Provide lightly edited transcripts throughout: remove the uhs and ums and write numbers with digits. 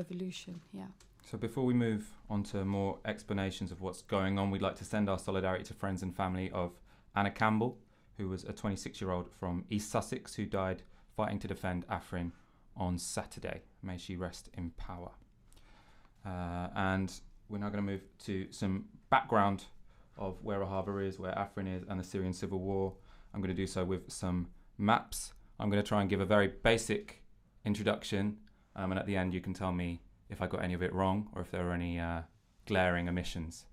revolution. Yeah. So before we move on to more explanations of what's going on, we'd like to send our solidarity to friends and family of Anna Campbell, who was a 26-year-old from East Sussex who died fighting to defend Afrin on Saturday. May she rest in power. And we're now going to move to some background of where Rojava is, where Afrin is, and the Syrian civil war. I'm going to do so with some maps. I'm going to try and give a very basic introduction, and at the end you can tell me if I got any of it wrong or if there are any glaring omissions.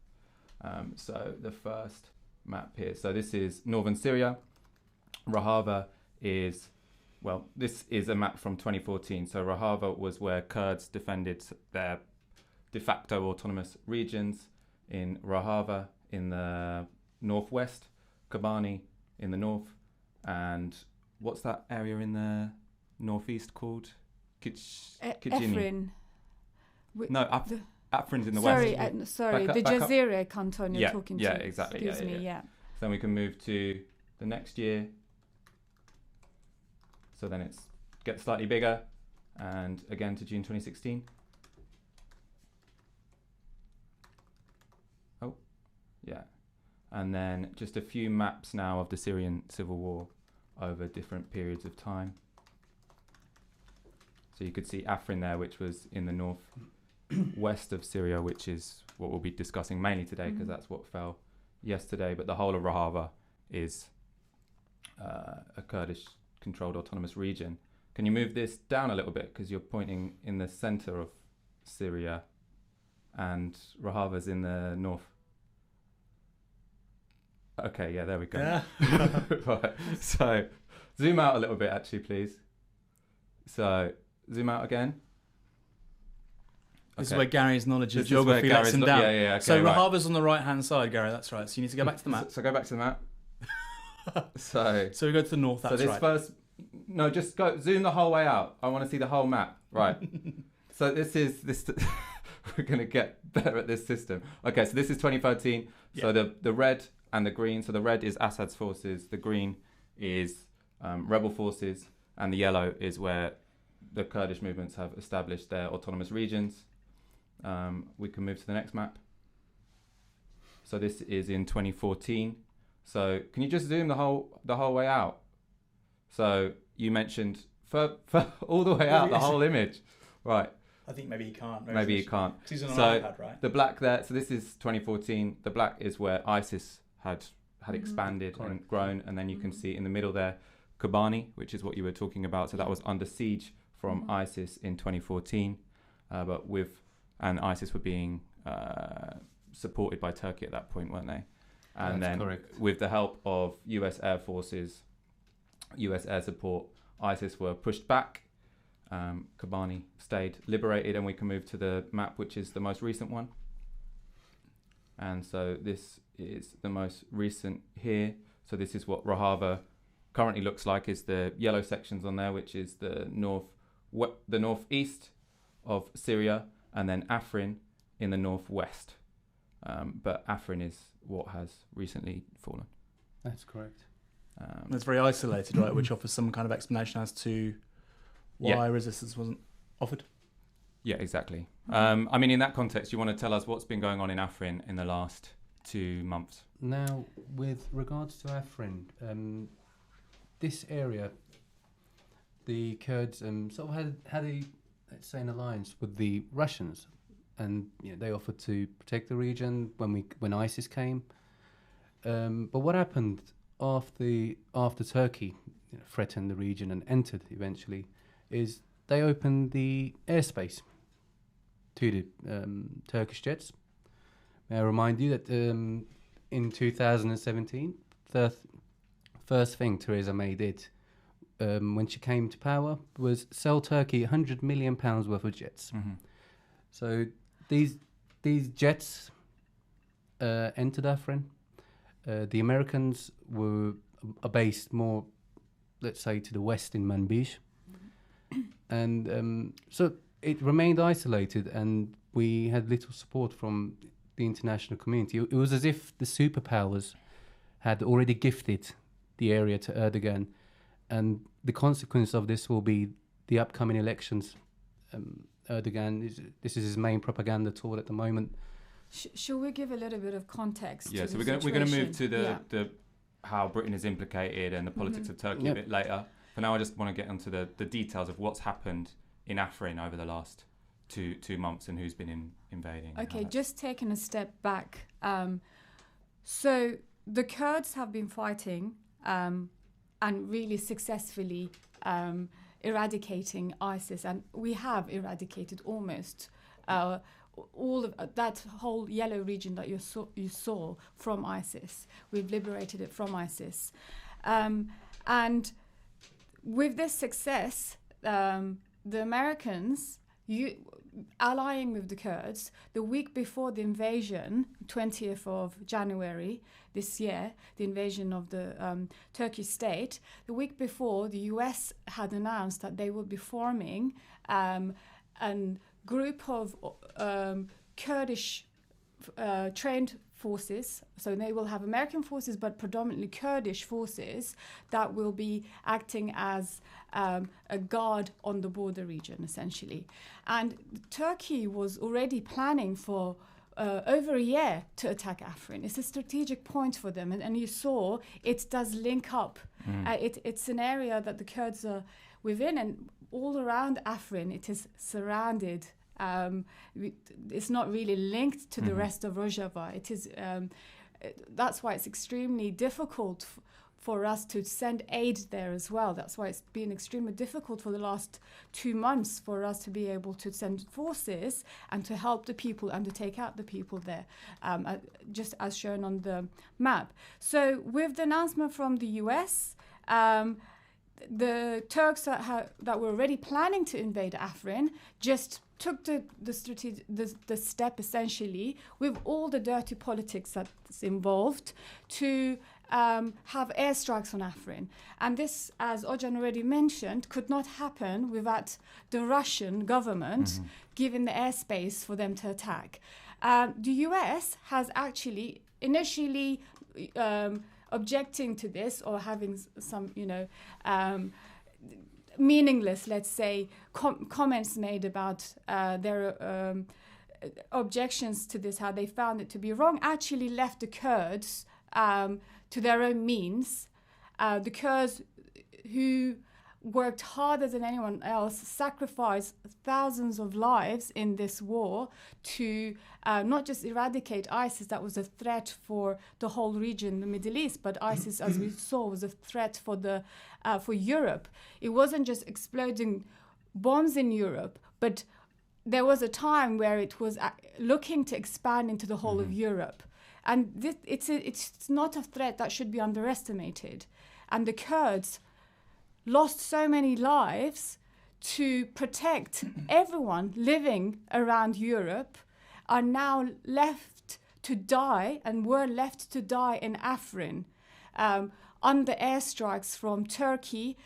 So the first map here. So this is northern Syria. Rojava is, well, this is a map from 2014. So Rojava was where Kurds defended their de facto autonomous regions. In Rojava in the northwest, Kobani in the north, and what's that area in the northeast called? Afrin. No, Afrin's in the sorry, west. Sorry, the Jazeera canton you're talking to. Yeah, exactly. Excuse me, yeah. Then we can move to the next year. So then it gets slightly bigger, and again to June 2016. Oh, yeah. And then just a few maps now of the Syrian civil war over different periods of time. So you could see Afrin there, which was in the north-west of Syria, which is what we'll be discussing mainly today, because that's what fell yesterday. But the whole of Rojava is a Kurdish-controlled autonomous region. Can you move this down a little bit? Because you're pointing in the center of Syria, and Rojava's in the north. Okay, yeah, there we go. Yeah. Right. So zoom out a little bit, actually, please. So zoom out again. This is where Gary's knowledge of geography lets him down. Okay, so right. Rojava's on the right-hand side, Gary, that's right. So you need to go back to the map. So go back to the map. So we go to the north, that's right. First, no, just go, zoom the whole way out. I want to see the whole map. Right. So we're going to get better at this system. Okay, so this is 2013. Yeah. So the red and the green. So the red is Assad's forces, the green is rebel forces, and the yellow is where the Kurdish movements have established their autonomous regions. We can move to the next map. So this is in 2014. So can you just zoom the whole way out? So you mentioned for all the way out, the whole image. Right. I think maybe he can't. Maybe he can't. He's on an iPad, right? The black there, so this is 2014. The black is where ISIS had expanded and grown, and then you can see in the middle there, Kobani, which is what you were talking about. So that was under siege from ISIS in 2014, and ISIS were being supported by Turkey at that point, weren't they? And That's then correct. With the help of US Air Forces, US air support, ISIS were pushed back. Kobani stayed liberated, and we can move to the map, which is the most recent one. And so this is the most recent here. So this is what Rojava currently looks like, is the yellow sections on there, which is the northeast of Syria, and then Afrin in the northwest. But Afrin is what has recently fallen. That's correct. It's very isolated, right? Which offers some kind of explanation as to why resistance wasn't offered. Yeah, exactly. I mean, in that context, you want to tell us what's been going on in Afrin in the last 2 months? Now, with regards to Afrin, this area, the Kurds sort of had a, let's say, an alliance with the Russians, and they offered to protect the region when ISIS came. But what happened after Turkey threatened the region and entered eventually is they opened the airspace to the Turkish jets. May I remind you that in 2017, first thing Theresa May did when she came to power was sell Turkey £100 million worth of jets. Mm-hmm. So these jets entered Afrin. The Americans are based more, let's say, to the west in Manbij. And so it remained isolated, and we had little support from the international community. It was as if the superpowers had already gifted the area to Erdogan, and the consequence of this will be the upcoming elections Erdogan. This is his main propaganda tool at the moment. Shall we give a little bit of context? Yeah, to so the we're going to move to situation? the how Britain is implicated and the politics of Turkey a bit later. For now, I just want to get onto the details of what's happened in Afrin over the last two months and who's been invading. Okay, just taking a step back. So the Kurds have been fighting and really successfully eradicating ISIS, and we have eradicated almost all of that whole yellow region that you saw from ISIS. We've liberated it from ISIS, and with this success, the Americans, allying with the Kurds, the week before the invasion, 20th of January this year, the invasion of the Turkish state, the week before, the US had announced that they would be forming a group of Kurdish trained forces. So they will have American forces, but predominantly Kurdish forces that will be acting as a guard on the border region, essentially. And Turkey was already planning for over a year to attack Afrin. It's a strategic point for them. And you saw it does link up. It's an area that the Kurds are within, and all around Afrin, it is surrounded. It's not really linked to the rest of Rojava. It is. That's why it's extremely difficult for us to send aid there as well. That's why it's been extremely difficult for the last 2 months for us to be able to send forces and to help the people and to take out the people there, just as shown on the map. So with the announcement from the US, the Turks that were already planning to invade Afrin just took the step, essentially, with all the dirty politics that's involved, to have airstrikes on Afrin. And this, as Ojan already mentioned, could not happen without the Russian government giving the airspace for them to attack. The US has actually initially objecting to this, or having some, meaningless, let's say, comments made about their objections to this, how they found it to be wrong, actually left the Kurds to their own means. The Kurds, who worked harder than anyone else, sacrificed thousands of lives in this war to not just eradicate ISIS, that was a threat for the whole region, the Middle East, but ISIS, as we saw, was a threat for Europe. It wasn't just exploding bombs in Europe, but there was a time where it was looking to expand into the whole of Europe. And it's not a threat that should be underestimated. And the Kurds lost so many lives to protect everyone living around Europe, are now left to die, and were left to die in Afrin under airstrikes from Turkey,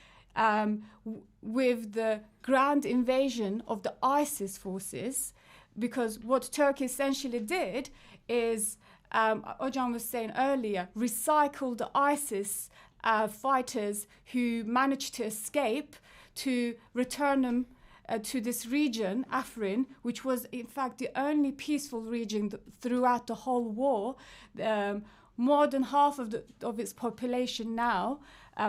with the ground invasion of the ISIS forces. Because what Turkey essentially did is, Ojan was saying earlier, recycled the ISIS fighters who managed to escape, to return them to this region, Afrin, which was in fact the only peaceful region throughout the whole war. More than half of its population now,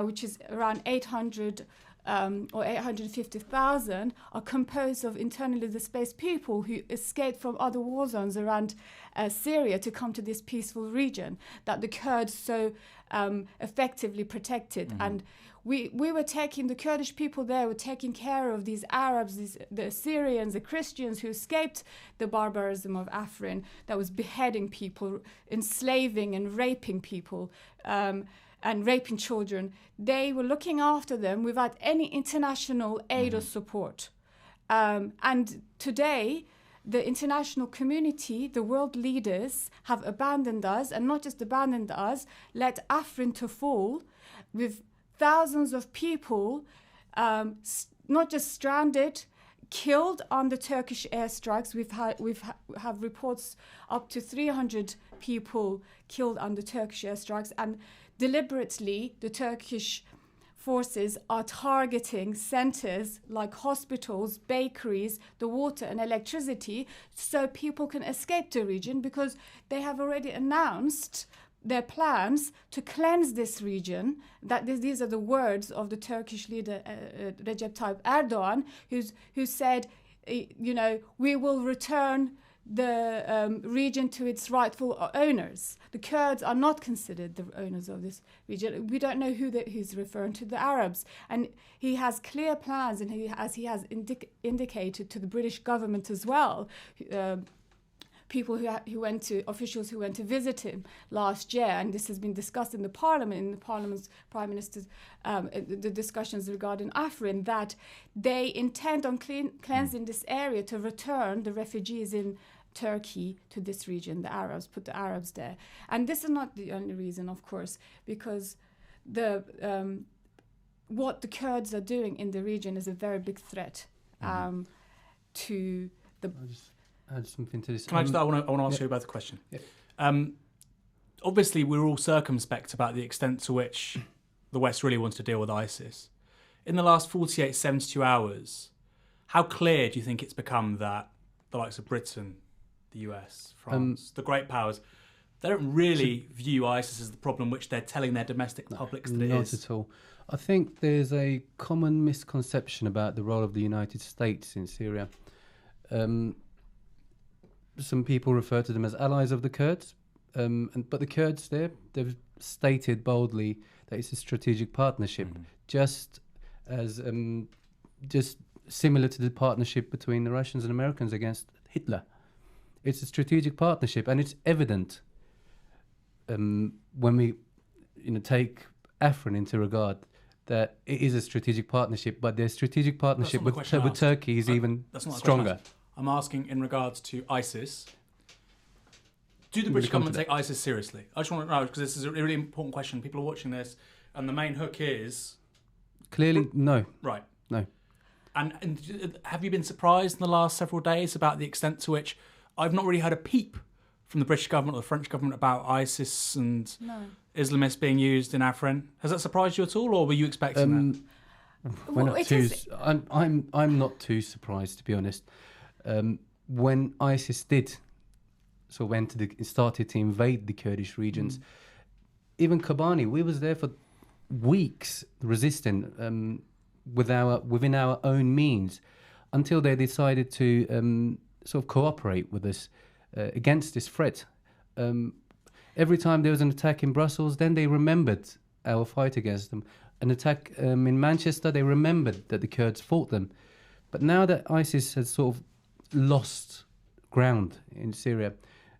which is around 800 or 850,000, are composed of internally displaced people who escaped from other war zones around Syria to come to this peaceful region that the Kurds so effectively protected. And we were taking, the Kurdish people there were taking care of these Arabs, the Syrians, the Christians who escaped the barbarism of Afrin, that was beheading people, enslaving and raping people, and raping children. They were looking after them without any international aid or support. And today, the international community, the world leaders, have abandoned us, and not just abandoned us, let Afrin to fall, with thousands of people not just stranded, killed under Turkish airstrikes. We have reports up to 300 people killed under Turkish airstrikes, and deliberately the Turkish forces are targeting centers like hospitals, bakeries, the water and electricity, so people can escape the region, because they have already announced their plans to cleanse this region. That these are the words of the Turkish leader Recep Tayyip Erdogan, who said, we will return the region to its rightful owners. The Kurds are not considered the owners of this region. We don't know who he's referring to, the Arabs. And he has clear plans, and he has indicated to the British government as well, officials who went to visit him last year, and this has been discussed in the Parliament's Prime Minister's, the discussions regarding Afrin, that they intend on cleansing this area to return the refugees in Turkey to this region, the Arabs, put the Arabs there. And this is not the only reason, of course, because what the Kurds are doing in the region is a very big threat to the... Add something to this. Can I just? I want to ask you about the question. Yeah. Obviously, we're all circumspect about the extent to which the West really wants to deal with ISIS. In the last 48, 72 hours, how clear do you think it's become that the likes of Britain, the US, France, the great powers, they don't really view ISIS as the problem which they're telling their domestic publics that it is? Not at all. I think there's a common misconception about the role of the United States in Syria. Some people refer to them as allies of the Kurds, but the Kurds they've stated boldly that it's a strategic partnership, just similar to the partnership between the Russians and Americans against Hitler. It's a strategic partnership, and it's evident when we take Afrin into regard that it is a strategic partnership, but their strategic partnership with Turkey is even stronger. I'm asking in regards to ISIS. Do the British government take ISIS seriously? I just want to know, because this is a really important question. People are watching this, and the main hook is... Clearly, no. Right. No. And have you been surprised in the last several days about the extent to which... I've not really heard a peep from the British government or the French government about ISIS and Islamists being used in Afrin. Has that surprised you at all, or were you expecting that? I'm not too surprised, to be honest. When ISIS did started to invade the Kurdish regions, even Kobani, we was there for weeks resisting within our own means, until they decided to cooperate with us against this threat. Every time there was an attack in Brussels, then they remembered our fight against them. An attack in Manchester, they remembered that the Kurds fought them. But now that ISIS has sort of lost ground in Syria,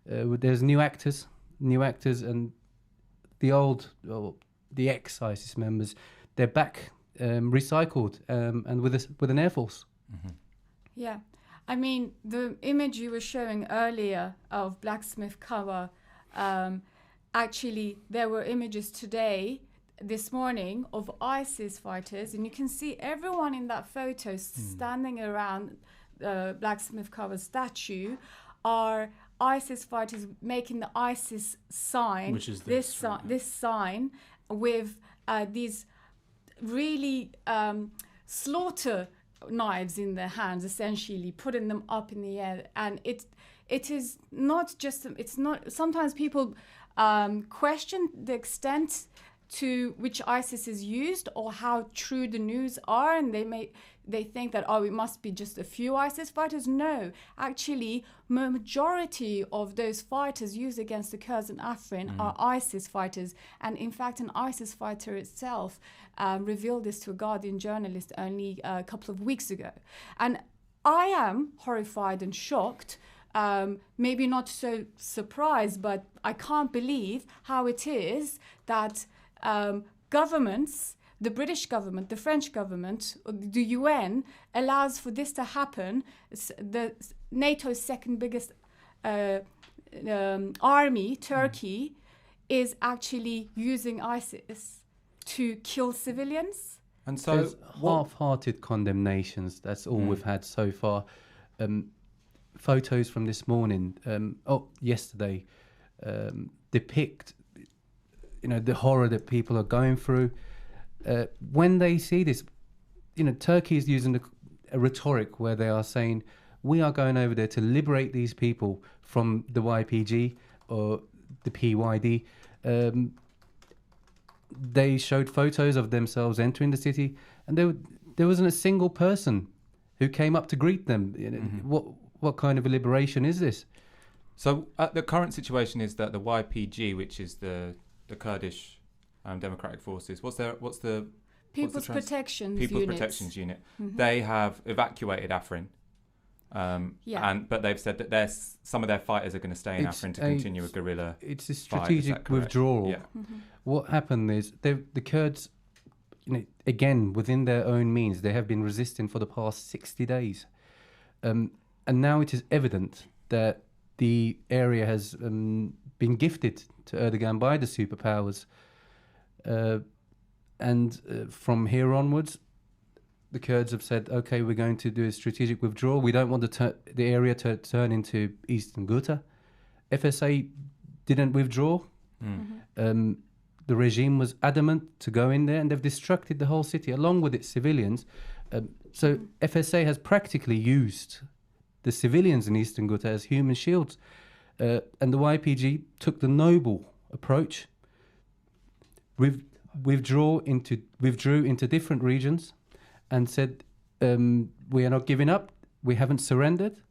there's new actors, and the ex-ISIS members, they're back, recycled, and with an air force. Yeah, I mean, the image you were showing earlier of blacksmith cover, actually there were images this morning of ISIS fighters, and you can see everyone in that photo standing around blacksmith cover statue are ISIS fighters making the ISIS sign, which is this sign with these really slaughter knives in their hands, essentially putting them up in the air. And it is not just, it's not, sometimes people question the extent to which ISIS is used or how true the news are, and they think that, it must be just a few ISIS fighters. No, actually, majority of those fighters used against the Kurds in Afrin are ISIS fighters. And in fact, an ISIS fighter itself revealed this to a Guardian journalist only a couple of weeks ago. And I am horrified and shocked, maybe not so surprised, but I can't believe how it is that governments, the British government, the French government, the UN allows for this to happen. The NATO's second biggest army, Turkey, is actually using ISIS to kill civilians. And so there's half-hearted condemnations. That's all we've had so far. Photos from this morning, yesterday, depict the horror that people are going through. when they see this, Turkey is using a rhetoric where they are saying, we are going over there to liberate these people from the YPG or the PYD. They showed photos of themselves entering the city, and there wasn't a single person who came up to greet them. What kind of a liberation is this? So the current situation is that the YPG, which is the Kurdish Democratic Forces, People's Protections Unit. Mm-hmm. They have evacuated Afrin. But they've said that some of their fighters are going to stay in Afrin to continue a guerrilla. It's a strategic withdrawal. Yeah. Mm-hmm. What happened is the Kurds, again within their own means, they have been resisting for the past 60 days, and now it is evident that the area has been gifted to Erdogan by the superpowers, and from here onwards, the Kurds have said, okay, we're going to do a strategic withdrawal. We don't want the area to turn into Eastern Ghouta. FSA didn't withdraw. Mm-hmm. The regime was adamant to go in there, and they've destructed the whole city along with its civilians. So FSA has practically used the civilians in Eastern Ghouta as human shields. And the YPG took the noble approach, withdrew into different regions, and said, we are not giving up, we haven't surrendered.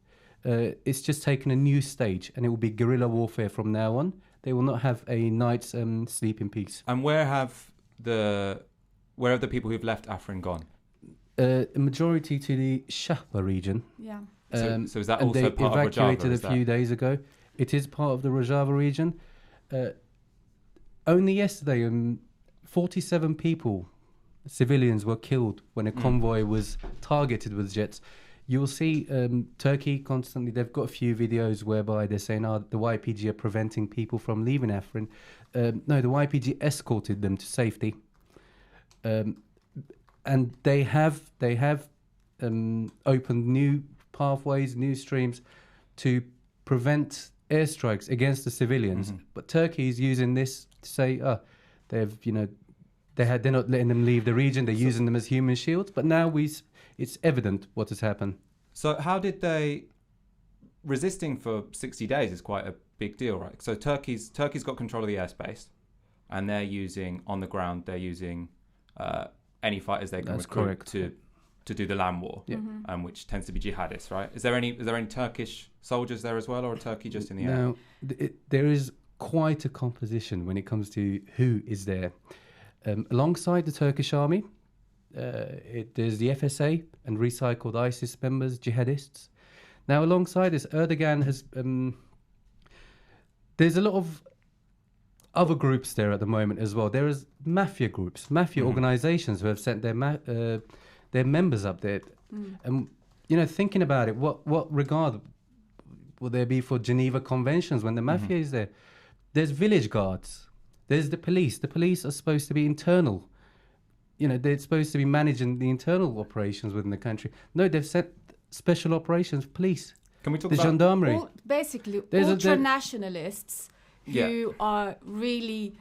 It's just taken a new stage, and it will be guerrilla warfare from now on. They will not have a night's sleep in peace. And where have the people who've left Afrin gone? A majority to the Shahba region. Yeah. So is that and also they part of Rojava? evacuated a few days ago. It is part of the Rojava region. Only yesterday, 47 people, civilians, were killed when a convoy was targeted with jets. You'll see Turkey constantly, they've got a few videos whereby they're saying, the YPG are preventing people from leaving Afrin. No, the YPG escorted them to safety. And they have opened new pathways, new streams to prevent airstrikes against the civilians. Mm-hmm. But Turkey is using this to say, they're not letting them leave the region. They're using them as human shields. But now it's evident what has happened. So how did they... Resisting for 60 days is quite a big deal, right? So Turkey's got control of the airspace, and they're using, on the ground, any fighters they can recruit to do the land war, which tends to be jihadists, right? Is there any Turkish soldiers there as well, or Turkey just in the air? Now, there is quite a composition when it comes to who is there. Alongside the Turkish army, there's the FSA and recycled ISIS members, jihadists. Now, alongside this, Erdogan has... there's a lot of other groups there at the moment as well. There is mafia groups, mafia organizations who have sent their members up there. And, thinking about it, what regard will there be for Geneva Conventions when the mafia is there? There's village guards. There's the police. The police are supposed to be internal. They're supposed to be managing the internal operations within the country. No, they've sent special operations police. Can we talk the about... gendarmerie? Basically, There's ultra-nationalists who are really...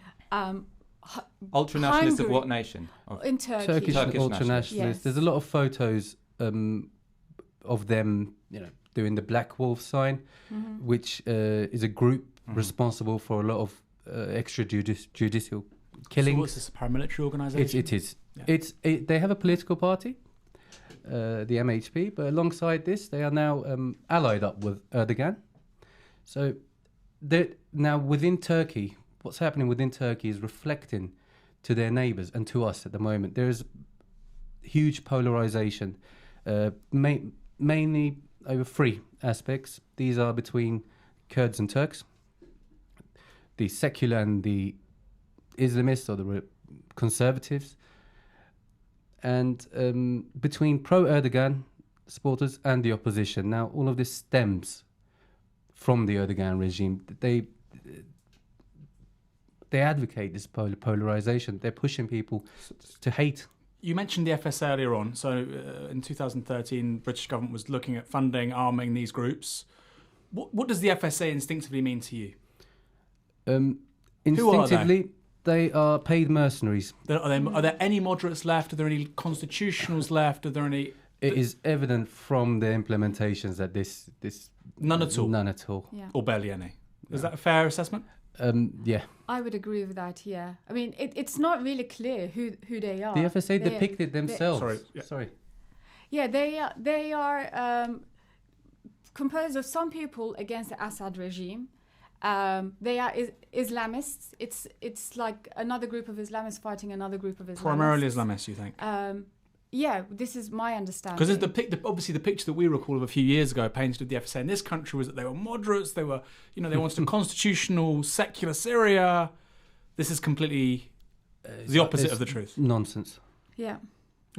ultra-nationalists of what nation? In Turkey. Turkish ultra-nationalists. Yes. There's a lot of photos of them, doing the Black Wolf sign, which is a group responsible for a lot of extrajudicial killings. So what's this, a paramilitary organisation? It is. Yeah. They have a political party, the MHP, but alongside this, they are now allied up with Erdogan. So now within Turkey, what's happening within Turkey is reflecting to their neighbours and to us at the moment. There is huge polarisation, mainly over three aspects. These are between Kurds and Turks, the secular and the Islamists or the conservatives, and between pro-Erdogan supporters and the opposition. Now, all of this stems from the Erdogan regime. They advocate this polarization. They're pushing people to hate. You mentioned the FSA earlier on. So in 2013, British government was looking at funding, arming these groups. What does the FSA instinctively mean to you? Instinctively, They are paid mercenaries. Are there any moderates left? Are there any constitutionals left? Are there any? It is evident from the implementations that this None at all. None at all. Yeah. Or barely any. Is that a fair assessment? Yeah. I would agree with that. Yeah. I mean, it's not really clear who they are. The FSA depicted themselves. Sorry. Yeah, they are composed of some people against the Assad regime. They are Islamists. It's like another group of Islamists fighting another group of Islamists. Primarily Islamists, you think? Yeah, this is my understanding. Because obviously the picture that we recall of a few years ago painted of the FSA in this country was that they were moderates. They were, they wanted a constitutional, secular Syria. This is completely the opposite of the truth. Nonsense. Yeah.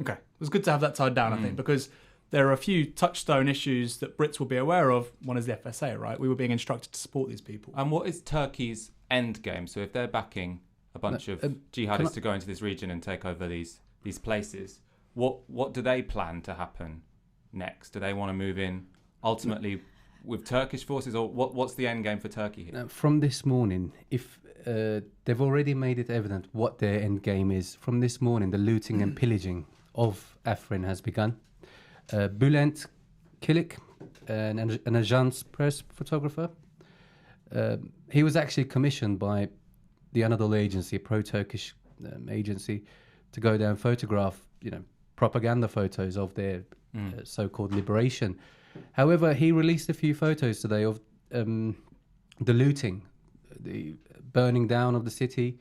Okay, it was good to have that tied down, I think, because there are a few touchstone issues that Brits will be aware of. One is the FSA, right? We were being instructed to support these people. And what is Turkey's end game? So if they're backing a bunch of jihadists to go into this region and take over these places, what do they plan to happen next? Do they want to move in ultimately with Turkish forces, or what's the end game for Turkey here? From this morning, if they've already made it evident what their end game is. From this morning, the looting and pillaging of Afrin has begun. Bülent Kilik, an Agence Press photographer, he was actually commissioned by the Anadolu Agency, a pro-Turkish agency, to go there and photograph, propaganda photos of their so-called liberation. However, he released a few photos today of the looting, the burning down of the city.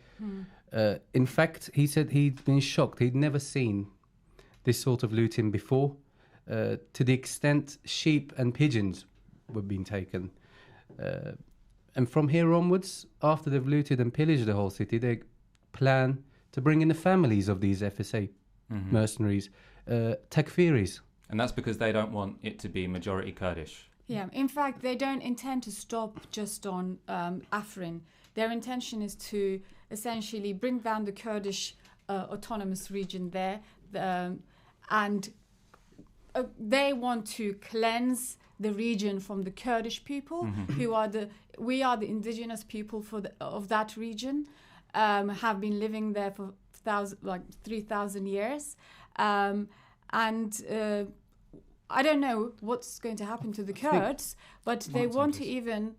In fact, he said he'd been shocked. He'd never seen this sort of looting before, to the extent sheep and pigeons were being taken. And from here onwards, after they've looted and pillaged the whole city, they plan to bring in the families of these FSA mercenaries, takfiris. And that's because they don't want it to be majority Kurdish. Yeah, in fact, they don't intend to stop just on Afrin. Their intention is to essentially bring down the Kurdish autonomous region there, and they want to cleanse the region from the Kurdish people, we are the indigenous people of that region, have been living there for 3,000 years, and I don't know what's going to happen to the Kurds, but they want to even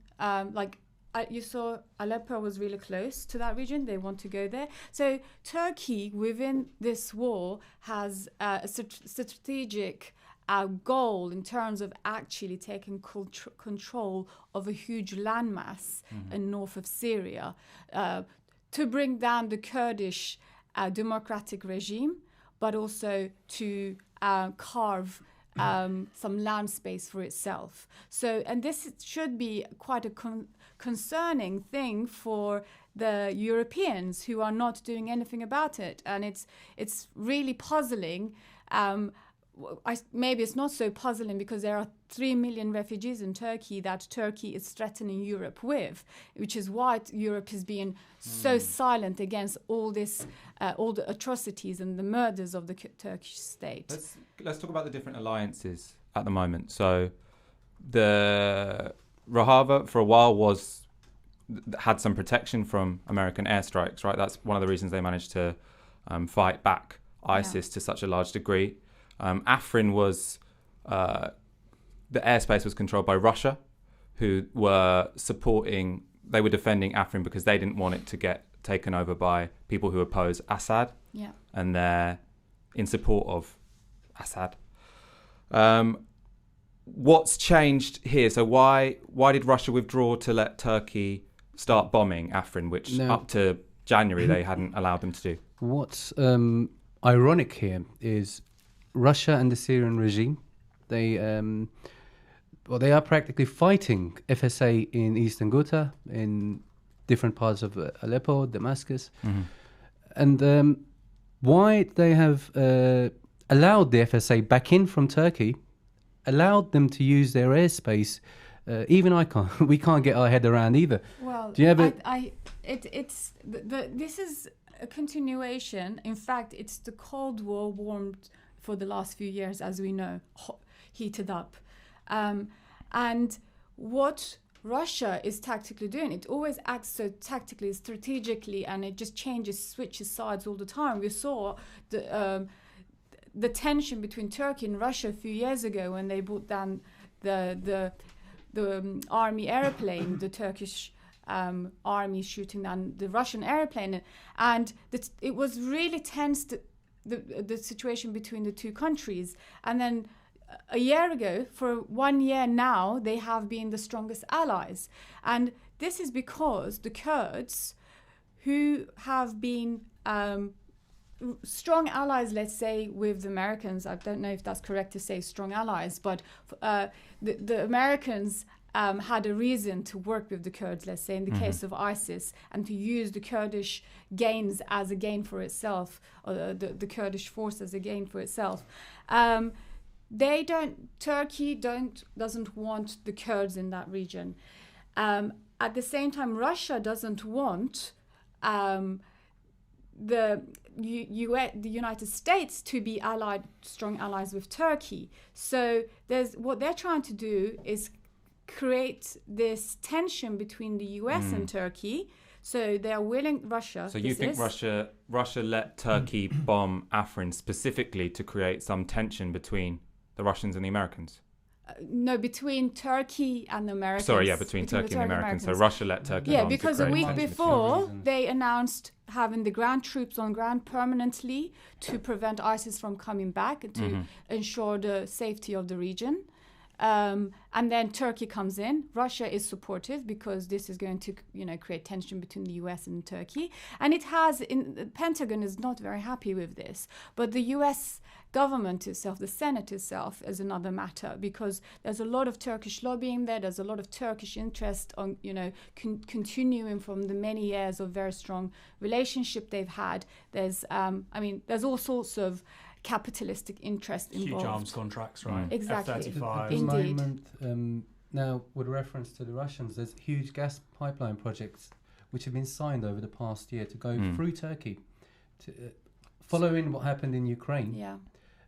you saw Aleppo was really close to that region. They want to go there. So Turkey, within this war, has a strategic goal in terms of actually taking control of a huge landmass in north of Syria to bring down the Kurdish democratic regime, but also to carve some land space for itself. So, and this should be quite a concerning thing for the Europeans who are not doing anything about it, and it's really puzzling. Maybe it's not so puzzling because there are 3 million refugees in Turkey that Turkey is threatening Europe with, which is why Europe is being so silent against all this, all the atrocities and the murders of the Turkish state. Let's talk about the different alliances at the moment. So the Rojava for a while had some protection from American airstrikes, right? That's one of the reasons they managed to fight back ISIS to such a large degree. Afrin was the airspace was controlled by Russia, who were defending Afrin because they didn't want it to get taken over by people who oppose Assad, and they're in support of Assad. What's changed here? So why did Russia withdraw to let Turkey start bombing Afrin, which up to January they hadn't allowed them to do? What's ironic here is Russia and the Syrian regime, they are practically fighting FSA in Eastern Ghouta, in different parts of Aleppo, Damascus. And why they have allowed the FSA back in from Turkey, allowed them to use their airspace, even we can't get our head around either. Well, do you have this is a continuation. In fact, it's the Cold War warmed for the last few years, as we know, heated up. And what Russia is tactically doing. It always acts so tactically, strategically, and it just switches sides all the time. We saw the tension between Turkey and Russia a few years ago when they brought down the army airplane, the Turkish army shooting down the Russian airplane, and it was really tense, the situation between the two countries. And then a year ago, for 1 year now, they have been the strongest allies. And this is because the Kurds, who have been strong allies, let's say, with the Americans. I don't know if that's correct to say strong allies, but the Americans had a reason to work with the Kurds, let's say, in the case of ISIS, and to use the Kurdish gains as a gain for itself, or the Kurdish force as a gain for itself. Turkey doesn't want the Kurds in that region. At the same time, Russia doesn't want the United States to be strong allies with Turkey. So what they're trying to do is create this tension between the US and Turkey. So they are willing, Russia. So you think Russia let Turkey bomb Afrin specifically to create some tension between the Russians and the Americans? No, between Turkey and the Americans. Sorry, yeah, between Turkey and the Americans. So Russia let Turkey bomb. Yeah, because a week tension. before they announced having the ground troops on ground permanently to prevent ISIS from coming back and to ensure the safety of the region. And then Turkey comes in. Russia is supportive because this is going to, create tension between the US and Turkey. And the Pentagon is not very happy with this. But the US government itself, the Senate itself, is another matter, because there's a lot of Turkish lobbying there. There's a lot of Turkish interest on, continuing from the many years of very strong relationship they've had. There's all sorts of capitalistic interest involved. Huge arms contracts, right? Exactly. F-35. At the moment, now with reference to the Russians, there's huge gas pipeline projects which have been signed over the past year to go through Turkey. Following what happened in Ukraine,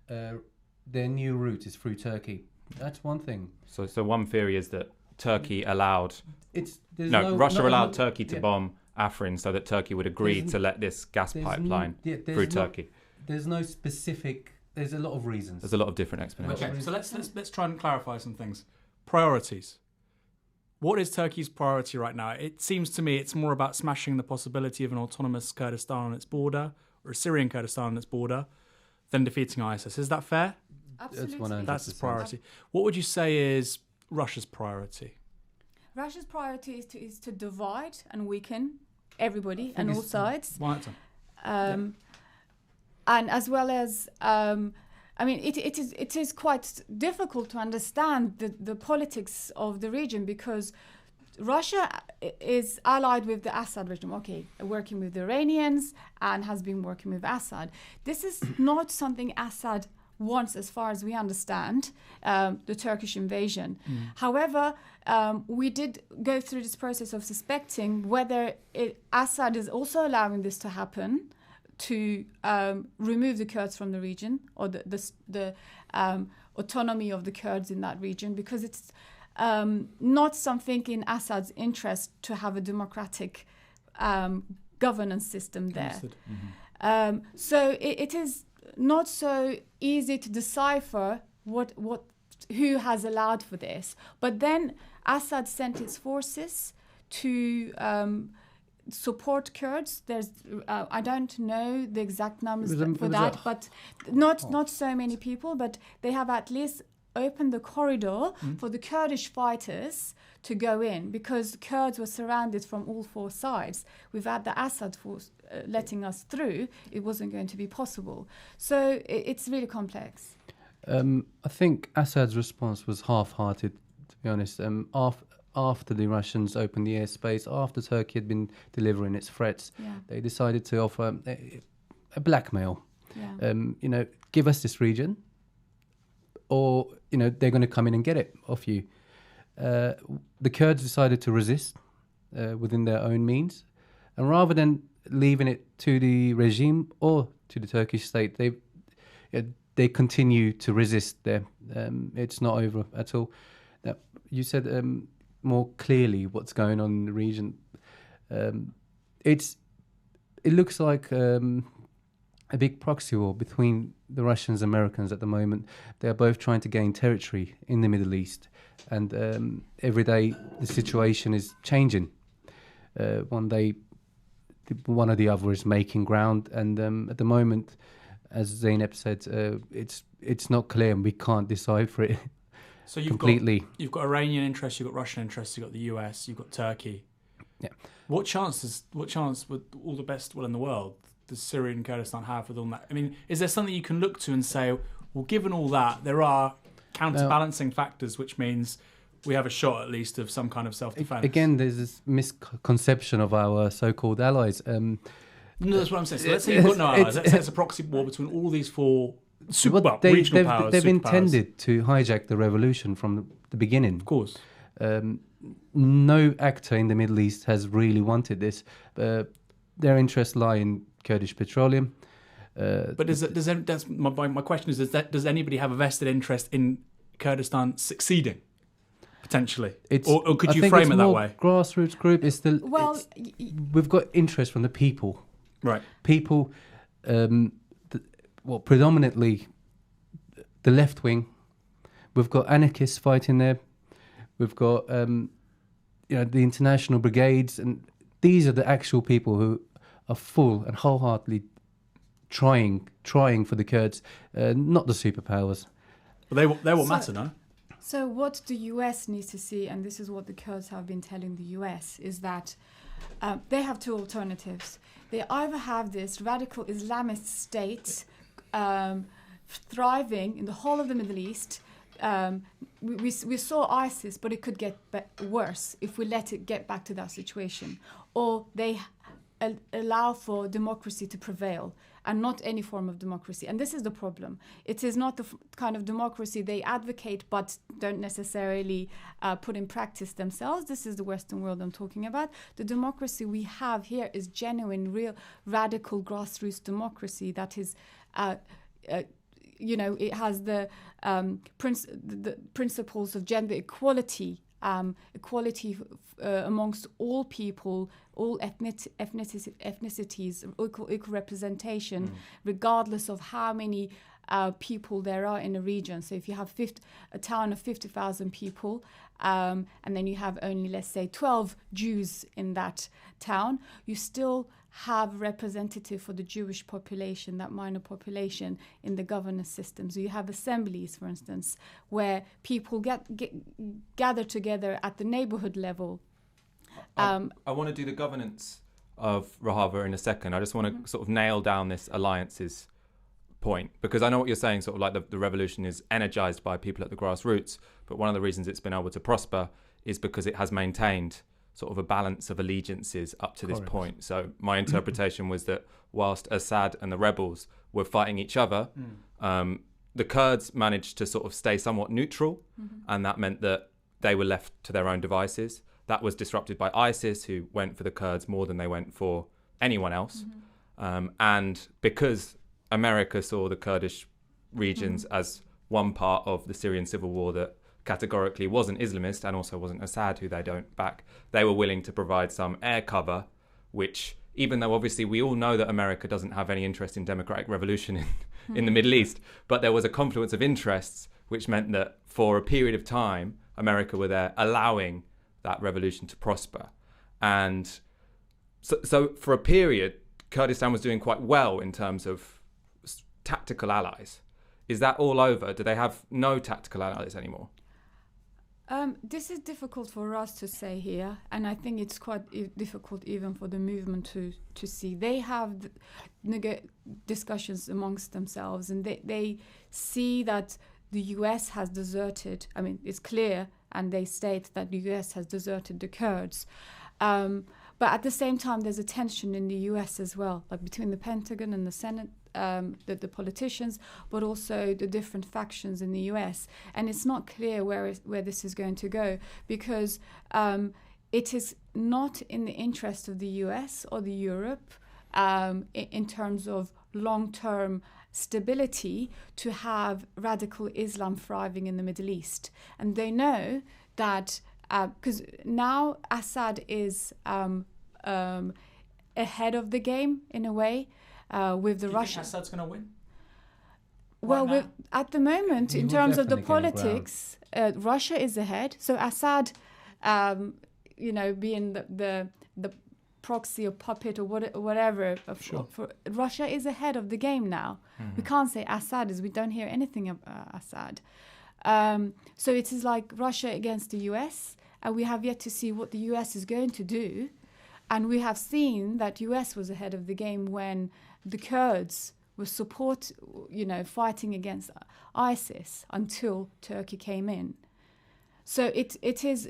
their new route is through Turkey. That's one thing. So one theory is that Turkey allowed... Russia allowed Turkey to bomb Afrin so that Turkey would agree to let this gas pipeline through Turkey. There's no specific. There's a lot of reasons. There's a lot of different explanations. Okay, so let's try and clarify some things. Priorities. What is Turkey's priority right now? It seems to me it's more about smashing the possibility of an autonomous Kurdistan on its border, or a Syrian Kurdistan on its border, than defeating ISIS. Is that fair? Absolutely. That's its priority. What would you say is Russia's priority? Russia's priority is to divide and weaken everybody and all sides. Why not? And as well as, it is quite difficult to understand the politics of the region, because Russia is allied with the Assad regime, working with the Iranians, and has been working with Assad. This is not something Assad wants, as far as we understand, the Turkish invasion. However, we did go through this process of suspecting whether Assad is also allowing this to happen, to remove the Kurds from the region, or the autonomy of the Kurds in that region, because it's not something in Assad's interest to have a democratic governance system there. So it is not so easy to decipher who has allowed for this. But then Assad sent his forces to support Kurds. There's I don't know the exact numbers for that, but not so many people. But they have at least opened the corridor for the Kurdish fighters to go in, because Kurds were surrounded from all four sides. Without the Assad force letting us through, it wasn't going to be possible. So it's really complex. I think Assad's response was half-hearted, to be honest. After the Russians opened the airspace, after Turkey had been delivering its threats, they decided to offer a blackmail. Give us this region, or they're going to come in and get it off you. The Kurds decided to resist within their own means, and rather than leaving it to the regime or to the Turkish state, they continue to resist there. It's not over at all. Now, you said more clearly what's going on in the region, it looks like a big proxy war between the Russians and Americans at the moment. They are both trying to gain territory in the Middle East, and every day the situation is changing. One day, one or the other is making ground, and at the moment, as Zeynep said, it's not clear, and we can't decipher it. So you've got Iranian interests, you've got Russian interests, you've got the US, you've got Turkey. Yeah. What chance with all the best will in the world does Syria and Kurdistan have with all that? I mean, is there something you can look to and say, well, given all that, there are counterbalancing factors, which means we have a shot at least of some kind of self-defense? Again, there's this misconception of our so-called allies. No, that's what I'm saying. So let's say you've got no allies. Let's say it's a proxy war between all these four regional powers. They've intended to hijack the revolution from the beginning. Of course. No actor in the Middle East has really wanted this. Their interests lie in Kurdish petroleum. But that's my question is: does anybody have a vested interest in Kurdistan succeeding potentially, or could you frame it that way? Grassroots group is still. Well, we've got interest from the people. Right. People, predominantly the left wing. We've got anarchists fighting there. We've got the international brigades, and these are the actual people who are full and wholeheartedly trying for the Kurds, not the superpowers. But they will matter, no? So what the US needs to see, and this is what the Kurds have been telling the US, is that they have two alternatives. They either have this radical Islamist state thriving in the whole of the Middle East. We saw ISIS, but it could get worse if we let it get back to that situation. Or they allow for democracy to prevail, and not any form of democracy. And this is the problem. It is not the kind of democracy they advocate but don't necessarily put in practice themselves. This is the Western world I'm talking about. The democracy we have here is genuine, real, radical grassroots democracy that is it has the principles of gender equality, equality amongst all people, all ethnicities, equal representation, regardless of how many people there are in a region. So if you have a town of 50,000 people, and then you have only, let's say, 12 Jews in that town, you still have a representative for the Jewish population, that minor population, in the governance system. So you have assemblies, for instance, where people gather together at the neighborhood level. I want to do the governance of Rojava in a second. I just want to sort of nail down this alliances point, because I know what you're saying, sort of like the revolution is energized by people at the grassroots, but one of the reasons it's been able to prosper is because it has maintained sort of a balance of allegiances up to this point. So my interpretation was that whilst Assad and the rebels were fighting each other, the Kurds managed to sort of stay somewhat neutral, and that meant that they were left to their own devices. That was disrupted by ISIS, who went for the Kurds more than they went for anyone else. And because America saw the Kurdish regions as one part of the Syrian civil war that categorically wasn't Islamist and also wasn't Assad, who they don't back, they were willing to provide some air cover, which, even though obviously we all know that America doesn't have any interest in democratic revolution in the Middle East, but there was a confluence of interests which meant that for a period of time, America were there allowing that revolution to prosper. And so for a period, Kurdistan was doing quite well in terms of tactical allies. Is that all over? Do they have no tactical allies anymore? This is difficult for us to say here, and I think it's quite difficult even for the movement to see. They have discussions amongst themselves, and they see that the US has deserted. I mean, it's clear, and they state that the US has deserted the Kurds. But at the same time, there's a tension in the US as well, like between the Pentagon and the Senate, the politicians, but also the different factions in the US. And it's not clear where this is going to go, because it is not in the interest of the US or the Europe in terms of long-term stability to have radical Islam thriving in the Middle East. And they know that because now Assad is ahead of the game in a way with the Russians. Assad's going to win? Well, Right now? at the moment, He in will terms of the definitely gain politics, Russia is ahead. So Assad, being the proxy or puppet or whatever, for Russia is ahead of the game now. We can't say Assad is. We don't hear anything of Assad. So it is like Russia against the US, and we have yet to see what the US is going to do. And we have seen that US was ahead of the game when the Kurds were fighting against ISIS until Turkey came in. So it is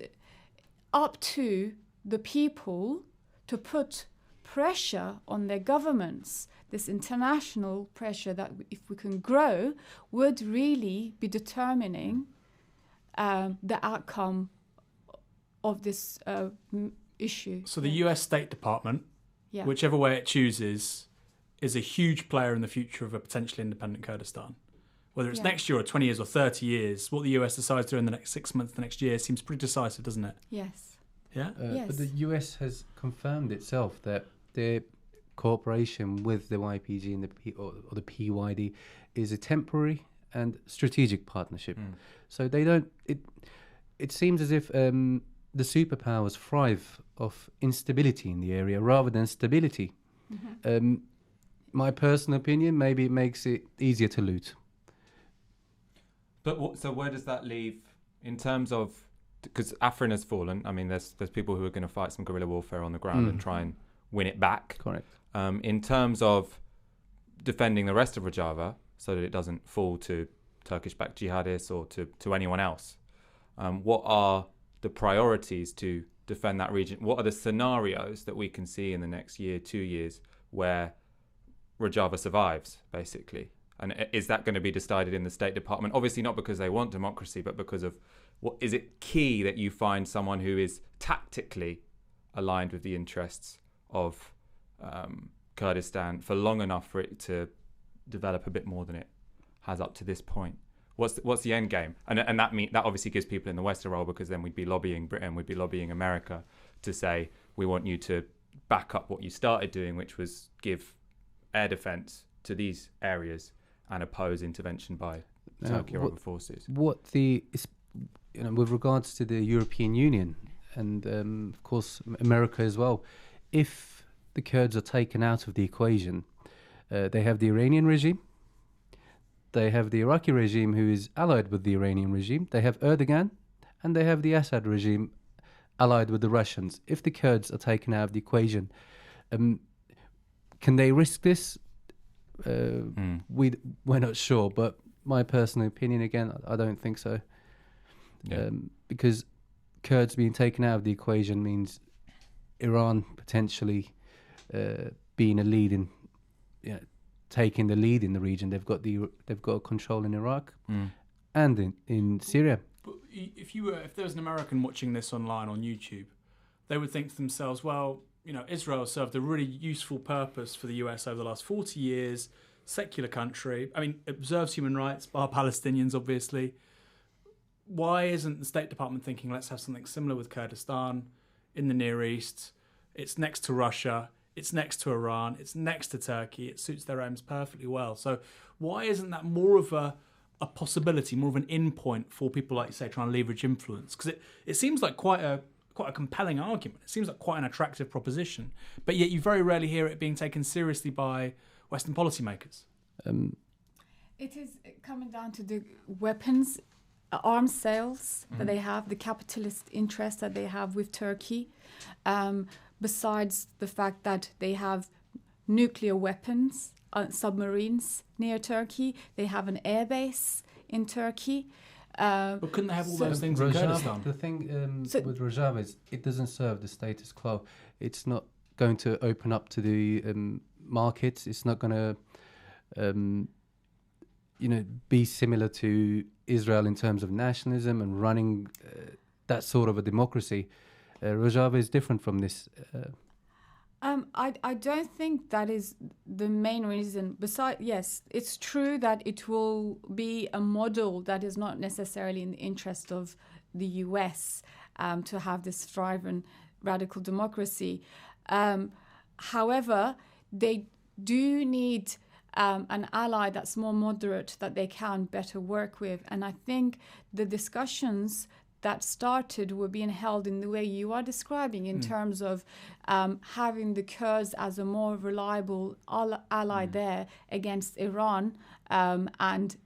up to the people to put pressure on their governments. This international pressure that if we can grow would really be determining the outcome of this issue. So the US State Department, Yeah. whichever way it chooses, is a huge player in the future of a potentially independent Kurdistan. Whether it's next year or 20 years or 30 years, what the US decides to do in the next 6 months, the next year, seems pretty decisive, doesn't it? Yes. Yeah? Yes. But the US has confirmed itself that their cooperation with the YPG and the PYD is a temporary and strategic partnership. So they don't. It seems as if the superpowers thrive off instability in the area rather than stability. My personal opinion, maybe it makes it easier to loot. But so where does that leave in terms of, because Afrin has fallen? I mean, there's people who are going to fight some guerrilla warfare on the ground and try and win it back. Correct. In terms of defending the rest of Rojava so that it doesn't fall to Turkish-backed jihadists or to anyone else, what are the priorities to defend that region? What are the scenarios that we can see in the next year, 2 years, where Rojava survives, basically? And is that going to be decided in the State Department? Obviously not because they want democracy, but because of what is it key that you find someone who is tactically aligned with the interests of Kurdistan for long enough for it to develop a bit more than it has up to this point? What's the end game? And that obviously gives people in the West a role, because then we'd be lobbying Britain, we'd be lobbying America to say, we want you to back up what you started doing, which was give air defence to these areas and oppose intervention by Turkey or other forces. With regards to the European Union and of course America as well, if the Kurds are taken out of the equation, they have the Iranian regime, they have the Iraqi regime who is allied with the Iranian regime, they have Erdogan, and they have the Assad regime allied with the Russians. If the Kurds are taken out of the equation, can they risk this? We're not sure, but my personal opinion, again, I don't think so. Because Kurds being taken out of the equation means Iran potentially being a lead in, taking the lead in the region. They've got control in Iraq and in Syria. But if there was an American watching this online on YouTube, they would think to themselves, well, Israel served a really useful purpose for the US over the last 40 years, secular country. I mean, observes human rights, bar Palestinians, obviously. Why isn't the State Department thinking, let's have something similar with Kurdistan in the Near East? It's next to Russia, it's next to Iran, it's next to Turkey, it suits their aims perfectly well. So why isn't that more of a possibility, more of an in point for people, like you say, trying to leverage influence? Because it seems like quite a compelling argument. It seems like quite an attractive proposition, but yet you very rarely hear it being taken seriously by Western policymakers. It is coming down to the weapons, arms sales that they have, the capitalist interest that they have with Turkey, besides the fact that they have nuclear weapons, submarines near Turkey. They have an airbase in Turkey. But couldn't they have all those things in Kurdistan? The thing with Rojava is it doesn't serve the status quo. It's not going to open up to the markets. It's not going to, be similar to Israel in terms of nationalism and running that sort of a democracy. Rojava is different from this. I don't think that is the main reason. Besides, yes, it's true that it will be a model that is not necessarily in the interest of the US to have this thriving radical democracy. However, they do need an ally that's more moderate, that they can better work with. And I think the discussions that started were being held in the way you are describing, in terms of having the Kurds as a more reliable ally there against Iran and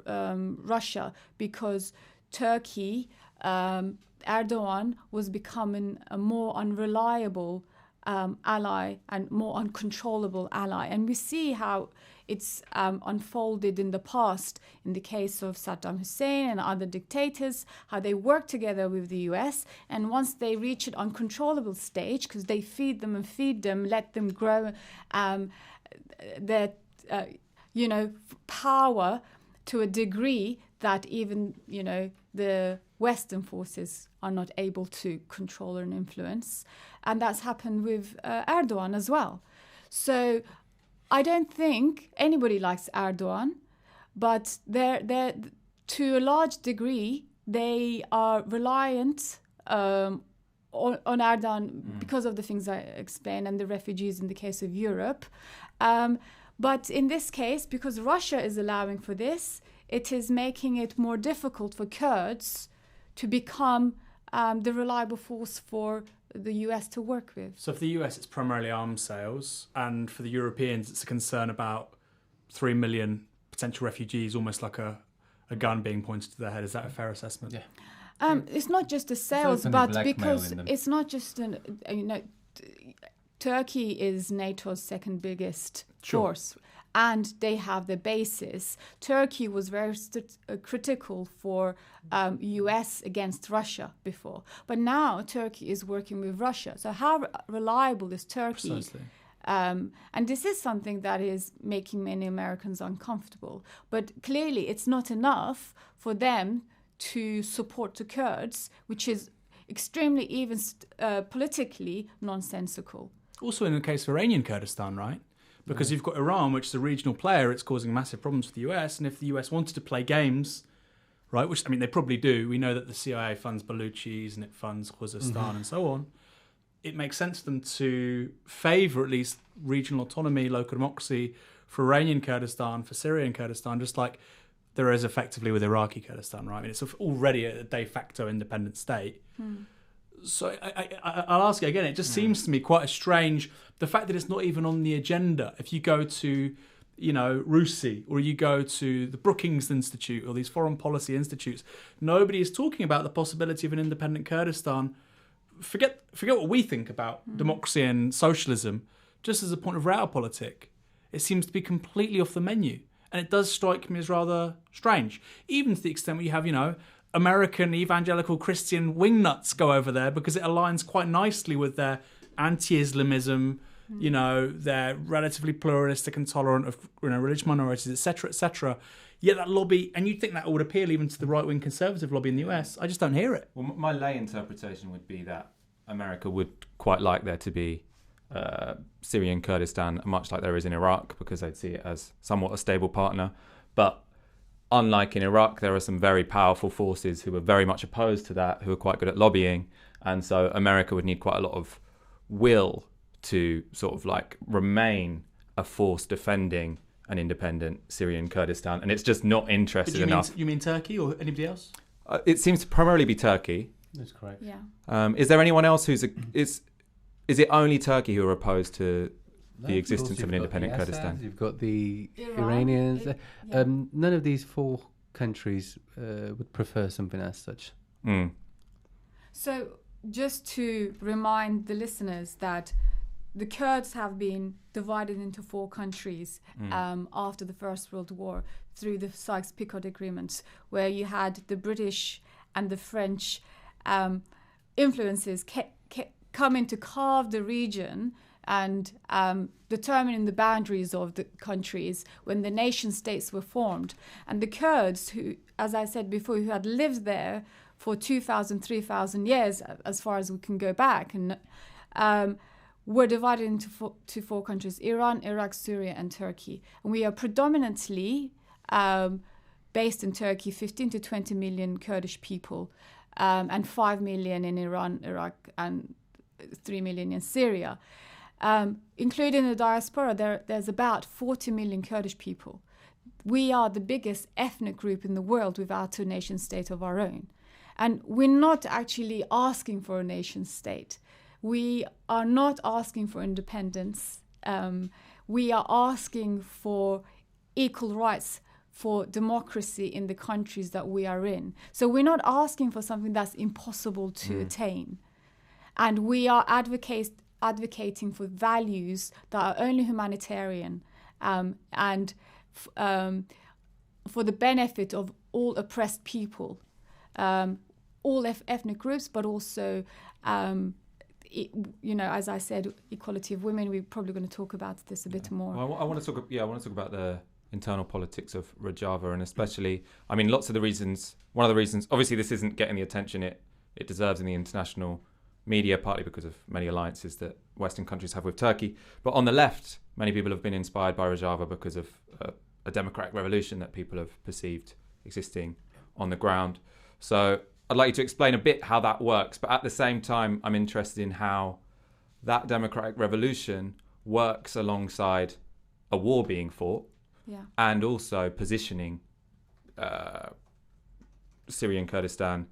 Russia, because Turkey, Erdogan was becoming a more unreliable ally and more uncontrollable ally. And we see how it's unfolded in the past in the case of Saddam Hussein and other dictators, how they work together with the US. And once they reach an uncontrollable stage, because they feed them, let them grow their power to a degree that even, the Western forces are not able to control and influence. And that's happened with Erdogan as well. So I don't think anybody likes Erdogan, but they're to a large degree, they are reliant on Erdogan because of the things I explained, and the refugees in the case of Europe. But in this case, because Russia is allowing for this, it is making it more difficult for Kurds to become the reliable force for the US to work with. So for the US, it's primarily arms sales, and for the Europeans, it's a concern about 3 million potential refugees, almost like a gun being pointed to their head. Is that a fair assessment? Yeah. It's not just the sales, but because it's not just Turkey is NATO's second biggest force, and they have the bases. Turkey was very critical for US against Russia before, but now Turkey is working with Russia. So how reliable is Turkey? Precisely. And this is something that is making many Americans uncomfortable. But clearly it's not enough for them to support the Kurds, which is extremely even politically nonsensical. Also in the case of Iranian Kurdistan, right? Because you've got Iran, which is a regional player, it's causing massive problems for the US. And if the US wanted to play games, right, which, I mean, they probably do. We know that the CIA funds Baluchis and it funds Khuzestan and so on. It makes sense for them to favour at least regional autonomy, local democracy for Iranian Kurdistan, for Syrian Kurdistan, just like there is effectively with Iraqi Kurdistan, right? I mean, it's already a de facto independent state. So I'll ask you again, it just seems to me quite a strange, the fact that it's not even on the agenda. If you go to, RUSI, or you go to the Brookings Institute or these foreign policy institutes, nobody is talking about the possibility of an independent Kurdistan. Forget what we think about democracy and socialism, just as a point of realpolitik. It seems to be completely off the menu. And it does strike me as rather strange, even to the extent where you have, American evangelical Christian wingnuts go over there because it aligns quite nicely with their anti-Islamism, they're relatively pluralistic and tolerant of religious minorities, etc., etc. Yet that lobby, and you'd think that would appeal even to the right-wing conservative lobby in the US. I just don't hear it. Well, my lay interpretation would be that America would quite like there to be Syrian Kurdistan, much like there is in Iraq, because they'd see it as somewhat a stable partner. But unlike in Iraq, there are some very powerful forces who are very much opposed to that, who are quite good at lobbying. And so America would need quite a lot of will to sort of like remain a force defending an independent Syrian Kurdistan. And it's just not interested enough. You mean Turkey or anybody else? It seems to primarily be Turkey. That's correct. Yeah. Is there anyone else is it only Turkey who are opposed to the existence of an independent Kurdistan? You've got the Iranians. None of these four countries would prefer something as such. So just to remind the listeners that the Kurds have been divided into four countries after the First World War through the Sykes-Picot Agreement, where you had the British and the French influences coming to carve the region and determining the boundaries of the countries when the nation states were formed. And the Kurds, who, as I said before, who had lived there for 2,000, 3,000 years, as far as we can go back, and were divided into four countries: Iran, Iraq, Syria, and Turkey. And we are predominantly based in Turkey, 15 to 20 million Kurdish people. and 5 million in Iran, Iraq, and 3 million in Syria. Including the diaspora, there's about 40 million Kurdish people. We are the biggest ethnic group in the world without a nation state of our own. And we're not actually asking for a nation state. We are not asking for independence. We are asking for equal rights, for democracy in the countries that we are in. So we're not asking for something that's impossible to attain. And we are advocating for values that are only humanitarian and for the benefit of all oppressed people, all ethnic groups, but also, as I said, equality of women. We're probably going to talk about this a bit more. Well, I want to talk about the internal politics of Rojava, and especially, I mean, one of the reasons, obviously this isn't getting the attention it deserves in the international media, partly because of many alliances that Western countries have with Turkey. But on the left, many people have been inspired by Rojava because of a democratic revolution that people have perceived existing on the ground. So I'd like you to explain a bit how that works, but at the same time, I'm interested in how that democratic revolution works alongside a war being fought, and also positioning Syrian Kurdistan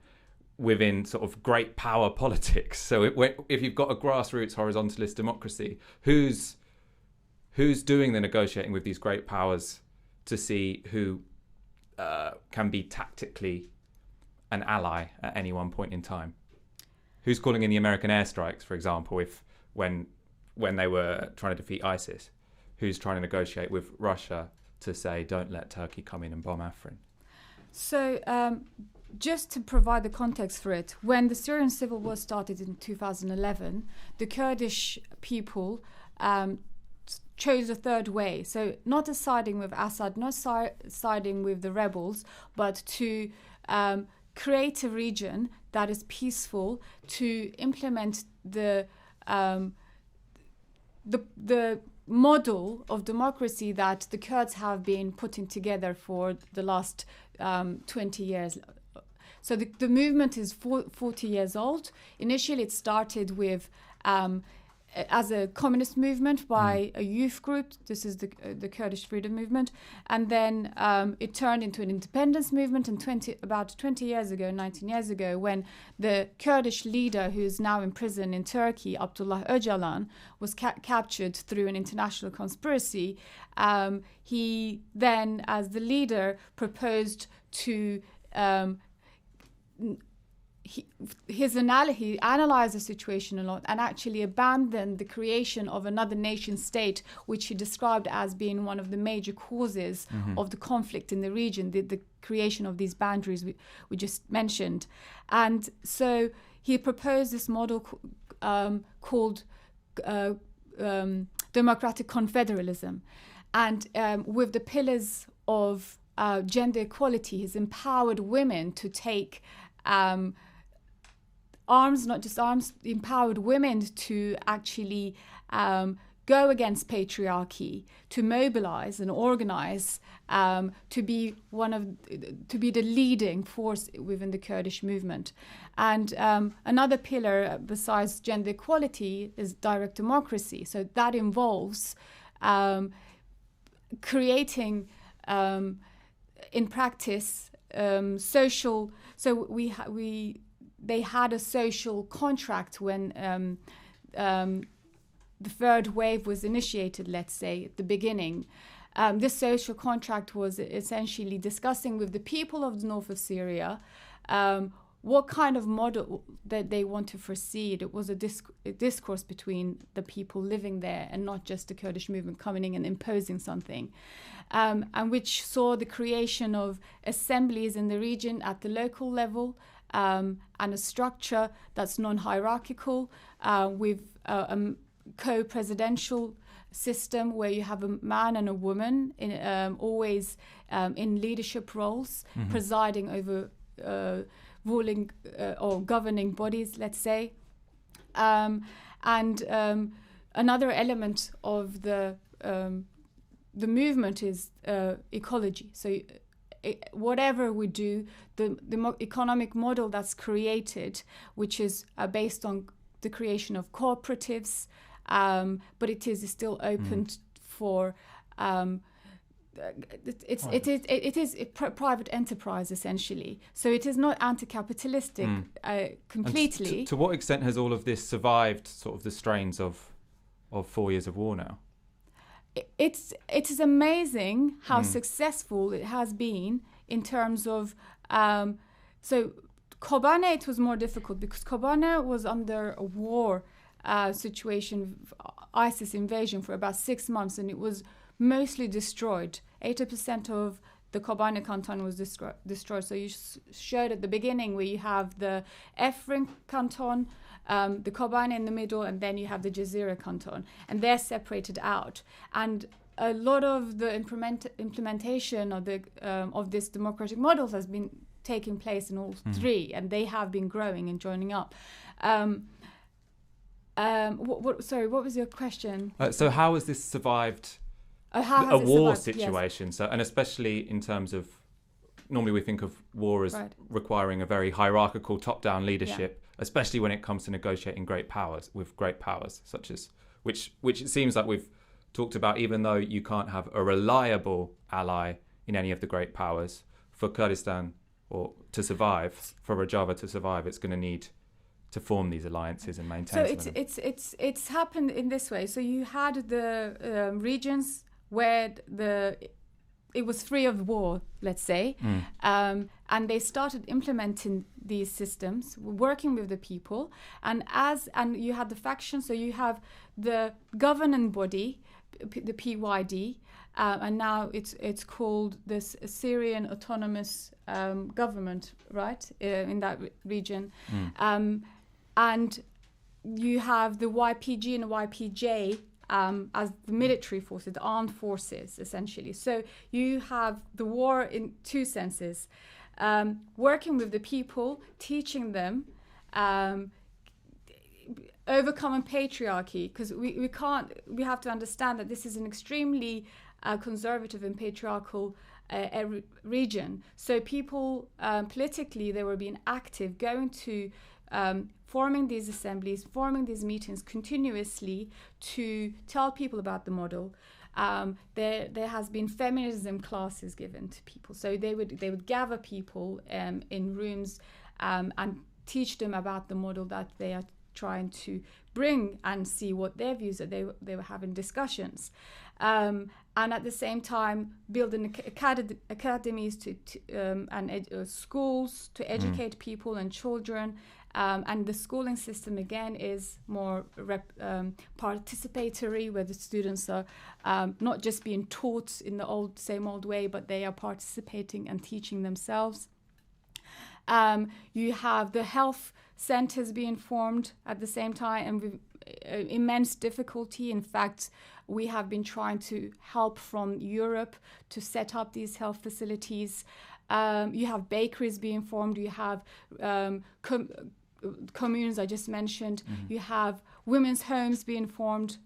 within sort of great power politics. So if you've got a grassroots horizontalist democracy, who's doing the negotiating with these great powers to see who can be tactically an ally at any one point in time? Who's calling in the American airstrikes, for example, when they were trying to defeat ISIS? Who's trying to negotiate with Russia to say, don't let Turkey come in and bomb Afrin? So just to provide the context for it, when the Syrian civil war started in 2011, the Kurdish people chose a third way. So not siding with Assad, not siding with the rebels, but to create a region that is peaceful, to implement the model of democracy that the Kurds have been putting together for the last 20 years. So the movement is 40 years old. Initially, it started with as a communist movement by a youth group. This is the Kurdish Freedom Movement. And then it turned into an independence movement. And about 19 years ago, when the Kurdish leader, who is now in prison in Turkey, Abdullah Öcalan, was captured through an international conspiracy, he then, as the leader, proposed to he analyzed the situation a lot and actually abandoned the creation of another nation state, which he described as being one of the major causes of the conflict in the region, the creation of these boundaries we just mentioned. And so he proposed this model called democratic confederalism. And with the pillars of gender equality, he's empowered women to take arms, not just arms, empowered women to actually go against patriarchy, to mobilize and organize, to be the leading force within the Kurdish movement. And another pillar besides gender equality is direct democracy. So that involves creating, in practice, social. So they had a social contract when the third wave was initiated, let's say, at the beginning. This social contract was essentially discussing with the people of the north of Syria what kind of model that they want to foresee. It was a discourse between the people living there and not just the Kurdish movement coming in and imposing something, and which saw the creation of assemblies in the region at the local level, and a structure that's non-hierarchical with a co-presidential system where you have a man and a woman always in leadership roles, presiding over ruling or governing bodies, let's say. And another element of the movement is ecology. So whatever we do, the economic model that's created, which is based on the creation of cooperatives, but it is still open for it is private enterprise essentially. So it is not anti-capitalistic completely. And to what extent has all of this survived sort of the strains of 4 years of war now? It is amazing how successful it has been in terms of so Kobane, it was more difficult because Kobane was under a war situation, ISIS invasion for about 6 months, and it was mostly destroyed. 80% of the Kobane canton was destroyed. So you showed at the beginning where you have the Afrin canton, the Kobane in the middle, and then you have the Jazeera canton, and they're separated out. And a lot of the implementation of this democratic model has been taking place in all three, and they have been growing and joining up. Sorry, what was your question? So how has this survived a war situation? Yes. So, and especially in terms of, normally we think of war as requiring a very hierarchical top-down leadership, especially when it comes to negotiating great powers, such as which it seems like we've talked about. Even though you can't have a reliable ally in any of the great powers, for Kurdistan or to survive, for Rojava to survive, it's going to need to form these alliances and maintain. So it's happened in this way. So you had the regions where it was free of war, let's say, and they started implementing these systems, working with the people, and you had the factions. So you have the governing body, the PYD, and now it's called the Syrian Autonomous Government, right, in that region, and you have the YPG and the YPJ. As the military forces, the armed forces, essentially. So you have the war in two senses. Working with the people, teaching them, overcoming patriarchy, because we have to understand that this is an extremely conservative and patriarchal region. So people, politically, they were being active, going to forming these assemblies, forming these meetings continuously to tell people about the model. There has been feminism classes given to people, so they would gather people in rooms and teach them about the model that they are trying to bring, and see what their views are. They were having discussions, and at the same time building academies and schools to educate people and children. And the schooling system, again, is more participatory, where the students are not just being taught in the same old way, but they are participating and teaching themselves. You have the health centers being formed at the same time, and with immense difficulty. In fact, we have been trying to help from Europe to set up these health facilities. You have bakeries being formed. You have communes I just mentioned. You have women's homes being formed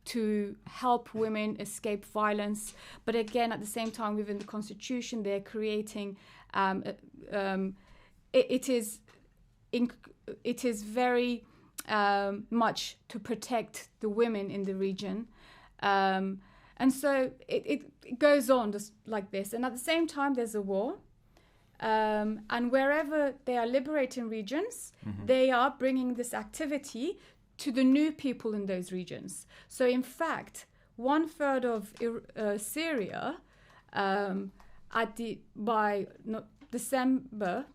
to help women escape violence. But again, at the same time, within the constitution, they're creating. It is very much to protect the women in the region. And so it goes on just like this. And at the same time, there's a war. And wherever they are liberating regions, they are bringing this activity to the new people in those regions. So in fact, 1/3 of Syria by December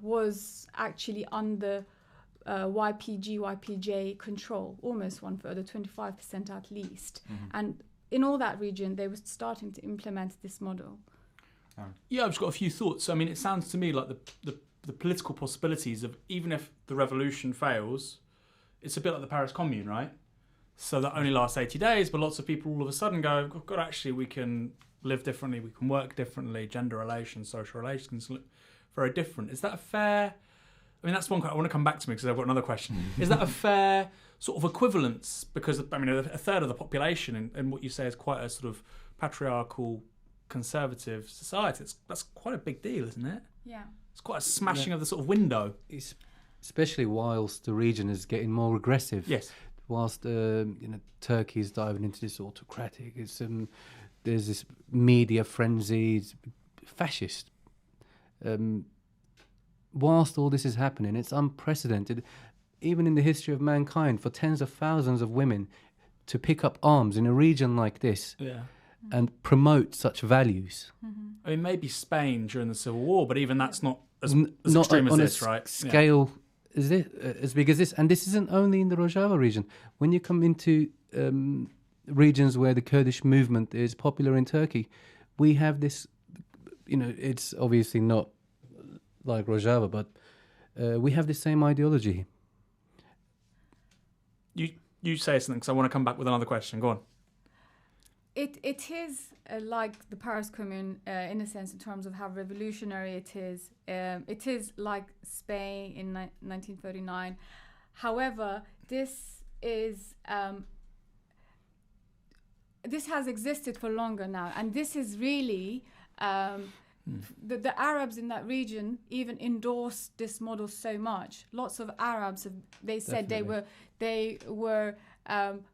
was actually under YPJ control, almost 1/3, 25% at least. And in all that region, they were starting to implement this model. Yeah, I've just got a few thoughts. I mean, it sounds to me like the political possibilities of, even if the revolution fails, it's a bit like the Paris Commune, right? So that only lasts 80 days, but lots of people all of a sudden go, oh, God, actually, we can live differently, we can work differently, gender relations, social relations look very different. Is that a fair... I mean, that's one... I want to come back to me because I've got another question. Is that a fair sort of equivalence? Because, I mean, a third of the population, and what you say is quite a sort of patriarchal conservative society. That's quite a big deal, isn't it? Yeah. It's quite a smashing of the sort of window. Especially whilst the region is getting more aggressive. Yes. Whilst Turkey is diving into this autocratic, there's this media frenzy, fascist. Whilst all this is happening, it's unprecedented, even in the history of mankind, for tens of thousands of women to pick up arms in a region like this and promote such values. Mm-hmm. I mean, maybe Spain during the Civil War, but even that's not as Not extreme as on this, a right? scale as big as this. And this isn't only in the Rojava region. When you come into regions where the Kurdish movement is popular in Turkey, we have this, it's obviously not like Rojava, but we have the same ideology. You say something, because I want to come back with another question. Go on. It is like the Paris Commune in a sense, in terms of how revolutionary it is. It is like Spain in 1939. However, this has existed for longer now, and this is really the Arabs in that region even endorsed this model so much. Lots of Arabs they said they were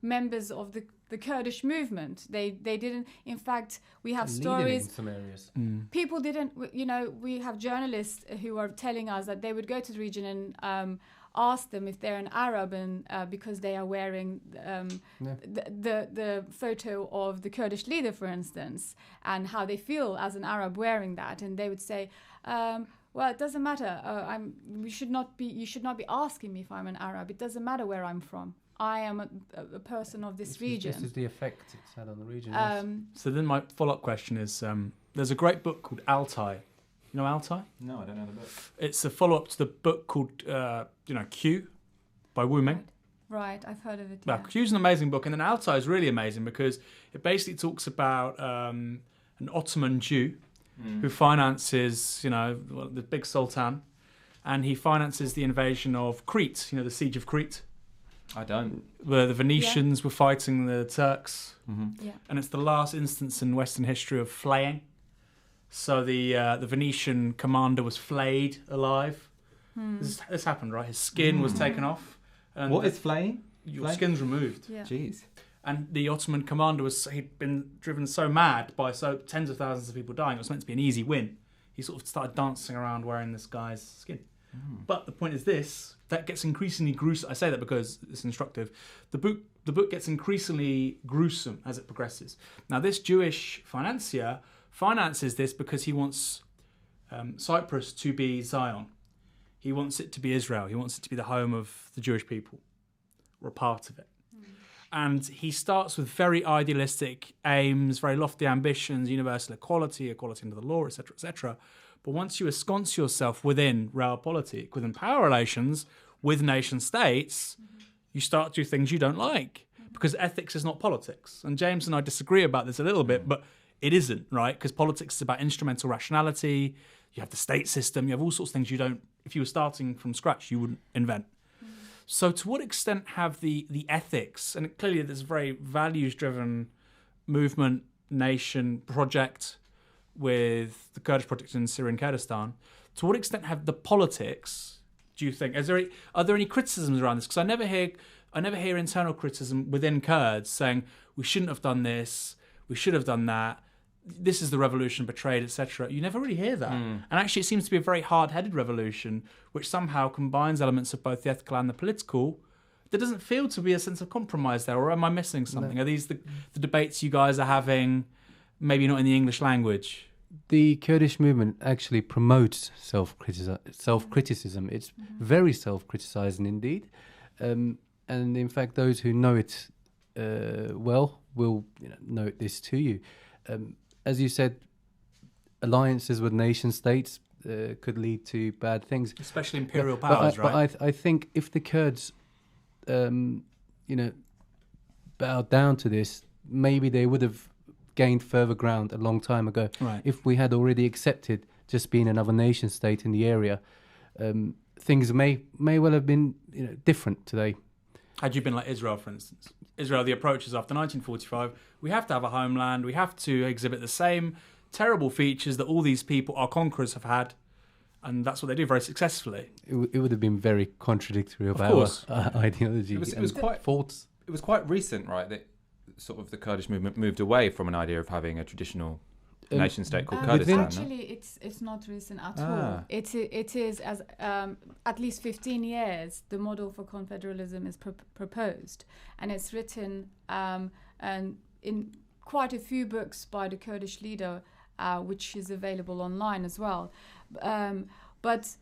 members of the Kurdish movement. They didn't. In fact, we have stories. In some areas. People didn't. We have journalists who are telling us that they would go to the region and ask them if they're an Arab, and because they are wearing the photo of the Kurdish leader, for instance, and how they feel as an Arab wearing that, and they would say, well, it doesn't matter. You should not be asking me if I'm an Arab. It doesn't matter where I'm from. I am a person of this region. This is the effect it's had on the region. So then my follow-up question is, there's a great book called Altai. You know Altai? No, I don't know the book. It's a follow-up to the book called, Q by Wu Ming. Right, I've heard of it. Well, Q's an amazing book, and then Altai is really amazing because it basically talks about an Ottoman Jew who finances, the big Sultan, and he finances the invasion of Crete, the siege of Crete. I don't. Where the Venetians were fighting the Turks. Mm-hmm. Yeah. And it's the last instance in Western history of flaying. So the Venetian commander was flayed alive. This happened, right? His skin was taken off. And What is flaying? Your skin's removed. Yeah. Jeez. And the Ottoman commander he'd been driven so mad by tens of thousands of people dying. It was meant to be an easy win. He sort of started dancing around wearing this guy's skin. But the point is that gets increasingly gruesome. I say that because it's instructive. The book gets increasingly gruesome as it progresses. Now, this Jewish financier finances this because he wants Cyprus to be Zion. He wants it to be Israel. He wants it to be the home of the Jewish people, or a part of it. And he starts with very idealistic aims, very lofty ambitions, universal equality under the law, etc., etc. But once you ensconce yourself within realpolitik, within power relations, with nation states, you start to do things you don't like. Because ethics is not politics. And James and I disagree about this a little bit, but it isn't, right? Because politics is about instrumental rationality. You have the state system. You have all sorts of things you don't, if you were starting from scratch, you wouldn't invent. So to what extent have the ethics, and clearly there's a very values-driven movement, nation, project with the Kurdish project in Syria and Kurdistan, to what extent have the politics, do you think, are there any criticisms around this? Because I never hear internal criticism within Kurds saying, we shouldn't have done this, we should have done that, this is the revolution betrayed, etc. You never really hear that. And actually it seems to be a very hard-headed revolution, which somehow combines elements of both the ethical and the political. There doesn't feel to be a sense of compromise there, or am I missing something? No. Are these the debates you guys are having, maybe not in the English language? The Kurdish movement actually promotes self-criticism. It's very self-criticizing indeed. And in fact, those who know it well will note this to you. As you said, alliances with nation states could lead to bad things. Especially imperial powers, right? But I think if the Kurds, bowed down to this, maybe they would have gained further ground a long time ago. Right. If we had already accepted just being another nation state in the area, things may well have been different today. Had you been like Israel, for instance? Israel, the approach is after 1945, we have to have a homeland, we have to exhibit the same terrible features that all these people, our conquerors, have had, and that's what they do very successfully. It would have been very contradictory of course. our ideology. It was and quite thoughts. It was quite recent, right, that sort of the Kurdish movement moved away from an idea of having a traditional nation state called Kurdistan. Actually, it's not recent at all. It is as at least 15 years the model for confederalism is proposed, and it's written and in quite a few books by the Kurdish leader, which is available online as well. But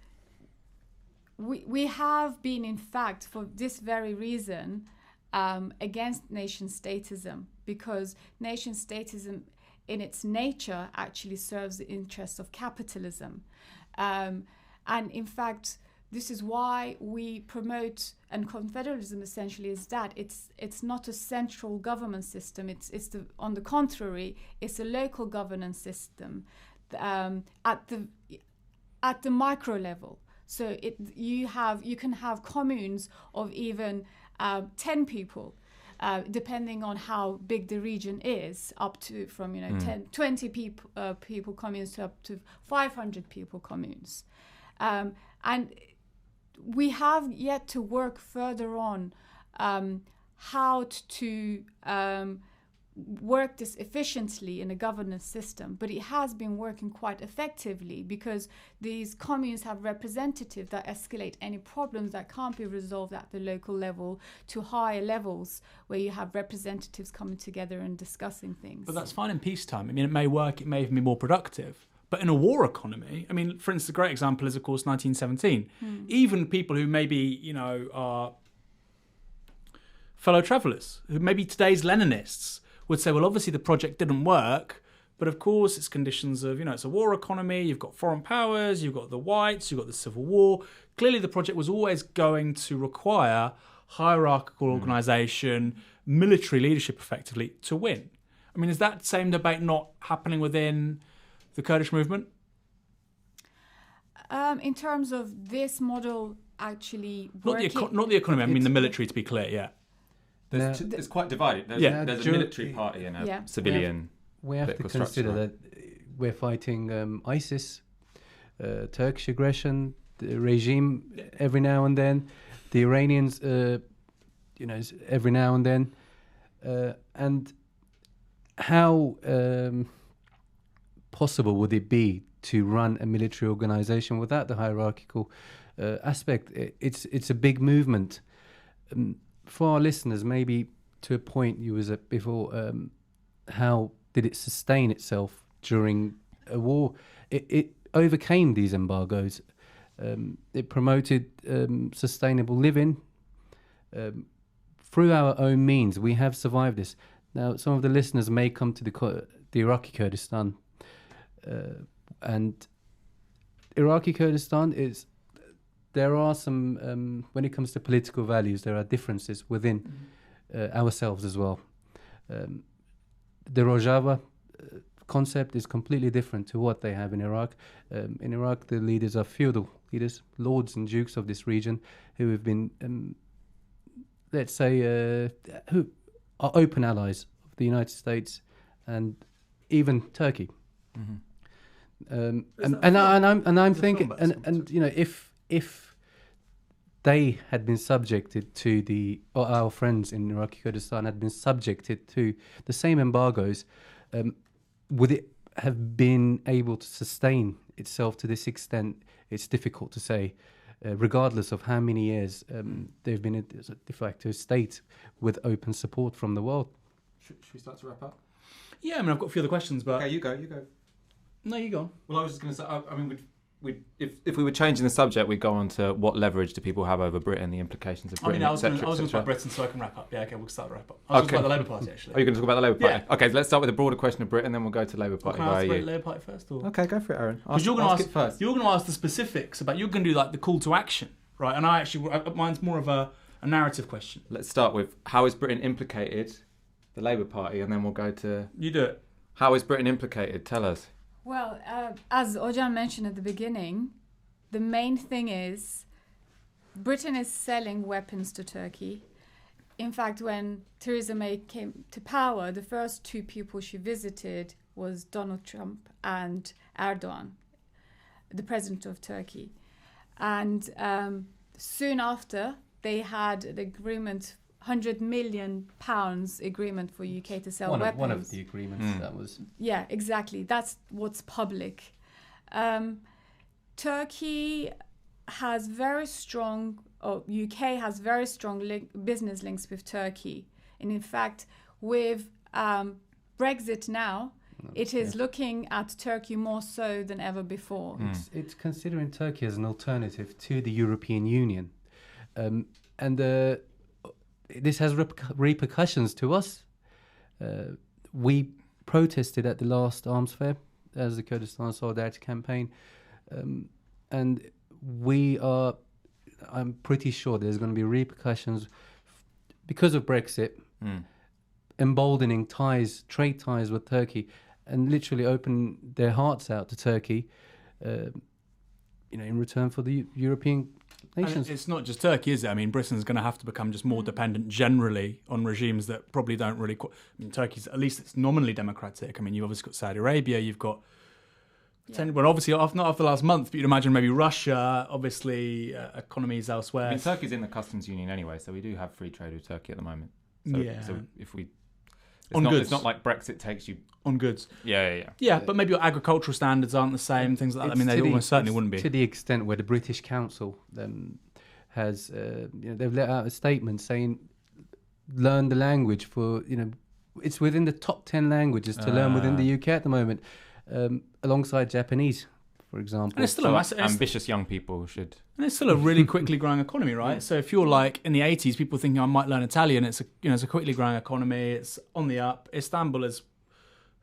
we have been, in fact, for this very reason, against nation-statism, because nation-statism in its nature actually serves the interests of capitalism. And in fact, this is why we promote, and confederalism essentially is that it's not a central government system. On the contrary, it's a local governance system at the micro level. So you can have communes of even 10 people, depending on how big the region is, up to from 10, 20 people communes to up to 500 people communes, and we have yet to work further on how to work this efficiently in a governance system, but it has been working quite effectively because these communes have representatives that escalate any problems that can't be resolved at the local level to higher levels where you have representatives coming together and discussing things. But that's fine in peacetime. I mean, it may work, it may even be more productive. But in a war economy, I mean, for instance, a great example is, of course, 1917. Even people who maybe, are fellow travellers, who maybe today's Leninists, would say, well, obviously the project didn't work, but of course it's conditions of, it's a war economy, you've got foreign powers, you've got the whites, you've got the civil war. Clearly the project was always going to require hierarchical organisation, military leadership effectively to win. I mean, is that same debate not happening within the Kurdish movement? In terms of this model actually not the economy, I mean the military, to be clear, yeah. It's quite divided. There's a military party and a civilian. We have to consider that we're fighting ISIS, Turkish aggression, the regime every now and then, the Iranians, every now and then, and how possible would it be to run a military organization without the hierarchical aspect? It's a big movement. For our listeners, maybe to a point you was at before, how did it sustain itself during a war? It overcame these embargoes. It promoted sustainable living. Through our own means, we have survived this. Now, some of the listeners may come to the Iraqi Kurdistan. And Iraqi Kurdistan is... There are some, when it comes to political values, there are differences within ourselves as well. The Rojava concept is completely different to what they have in Iraq. In Iraq, the leaders are feudal leaders, lords and dukes of this region, who have been, who are open allies of the United States and even Turkey. I'm thinking, if they had been subjected to or our friends in Iraqi Kurdistan had been subjected to the same embargoes, would it have been able to sustain itself to this extent? It's difficult to say, regardless of how many years they've been a de facto state with open support from the world. Should we start to wrap up? Yeah, I mean, I've got a few other questions, but... Okay, you go. No, you go. Well, I was just going to say, I mean, if we were changing the subject, we'd go on to what leverage do people have over Britain, the implications of Britain, I was going to talk about Britain so I can wrap up. Yeah, okay, we'll start to wrap up. I was talking about the Labour Party, actually. Are you going to talk about the Labour Party? Yeah. Okay, let's start with a broader question of Britain, then we'll go to Labour Party. Can I ask about the Labour Party first? Or? Okay, go for it, Aaron. Because you're going to ask the specifics about, you're going to do like the call to action, right? And mine's more of a narrative question. Let's start with, how is Britain implicated, the Labour Party, and then we'll go to... You do it. How is Britain implicated? Tell us. Well, as Ojan mentioned at the beginning, the main thing is Britain is selling weapons to Turkey. In fact, when Theresa May came to power, the first two people she visited was Donald Trump and Erdogan, the president of Turkey. And soon after, they had the agreement, £100 million agreement for UK to sell weapons. One of the agreements that was... Yeah, exactly. That's what's public. Turkey has very strong, UK has very strong business links with Turkey. And in fact, with Brexit now, it is looking at Turkey more so than ever before. It's considering Turkey as an alternative to the European Union. And this has repercussions to us. We protested at the last arms fair as the Kurdistan Solidarity Campaign. And I'm pretty sure there's going to be repercussions because of Brexit, emboldening trade ties with Turkey, and literally open their hearts out to Turkey, in return for the European nations. And it's not just Turkey, is it? I mean, Britain's going to have to become just more dependent generally on regimes that probably don't really... Turkey's, at least it's nominally democratic. I mean, you've obviously got Saudi Arabia, you've got... Well, obviously, not after the last month, but you'd imagine maybe Russia, obviously, economies elsewhere. I mean, Turkey's in the customs union anyway, so we do have free trade with Turkey at the moment. So if we... It's not like Brexit takes you... On goods. Yeah, but maybe your agricultural standards aren't the same, things like that. I mean, they almost certainly wouldn't be. To the extent where the British Council has... they've let out a statement saying, learn the language for... it's within the top 10 languages to learn within the UK at the moment. Alongside Japanese, for example. And it's still ambitious young people should... And it's still a really quickly growing economy, right? So if you're like in the 80s, people thinking I might learn Italian, it's a quickly growing economy, it's on the up. Istanbul is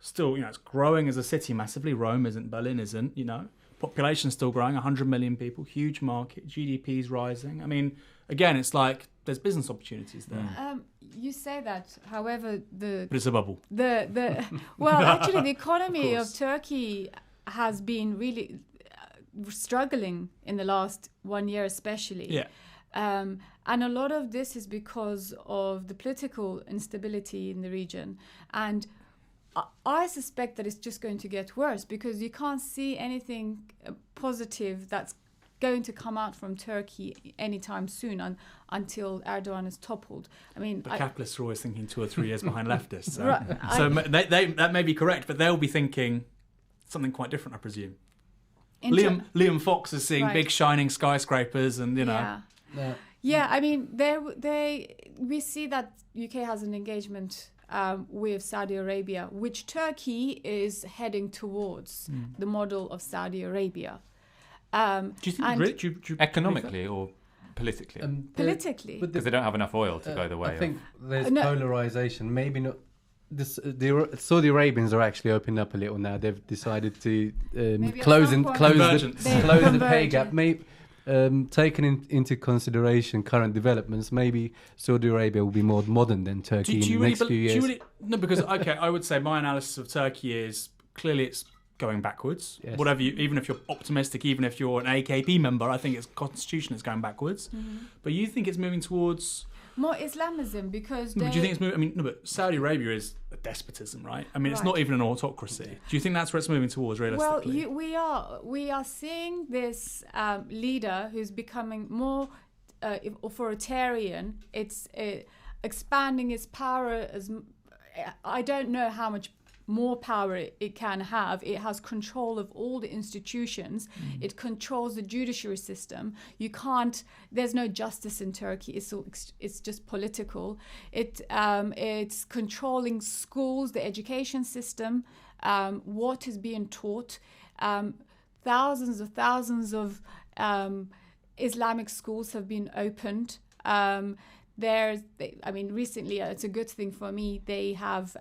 still, it's growing as a city massively. Rome isn't, Berlin isn't, Population's still growing, 100 million people, huge market, GDP's rising. I mean, again, it's like there's business opportunities there. You say that, however, but it's a bubble. Well, actually, the economy of Turkey has been really struggling in the last 1 year, especially. Yeah. And a lot of this is because of the political instability in the region. And I suspect that it's just going to get worse because you can't see anything positive that's going to come out from Turkey anytime soon until Erdogan is toppled. I mean, but capitalists are always thinking 2 or 3 years behind leftists. So, right, that may be correct, but they'll be thinking something quite different, I presume. Liam Fox is seeing big shining skyscrapers, and Yeah, I mean, we see that UK has an engagement with Saudi Arabia, which Turkey is heading towards the model of Saudi Arabia. Do you think do you economically or politically? Politically, because they don't have enough oil to go the way. I think there's polarization. Maybe not. The Saudi Arabians are actually opening up a little now. They've decided to close the pay gap. Maybe taking into consideration current developments, maybe Saudi Arabia will be more modern than Turkey in the next few years. No, because I would say my analysis of Turkey is clearly it's going backwards. Yes. Even if you're optimistic, even if you're an AKP member, I think its constitution is going backwards. Mm-hmm. But you think it's moving towards more Islamism because. Do you think it's moving? I mean, no, but Saudi Arabia is a despotism, right? I mean, it's not even an autocracy. Do you think that's where it's moving towards, realistically? Well, we are seeing this leader who's becoming more authoritarian. It's expanding its power. I don't know how much more power it can have. It has control of all the institutions. It controls the judiciary system. There's no justice in Turkey. It's just political. It's controlling schools, the education system, what is being taught. Thousands of Islamic schools have been opened. Recently, it's a good thing for me, they have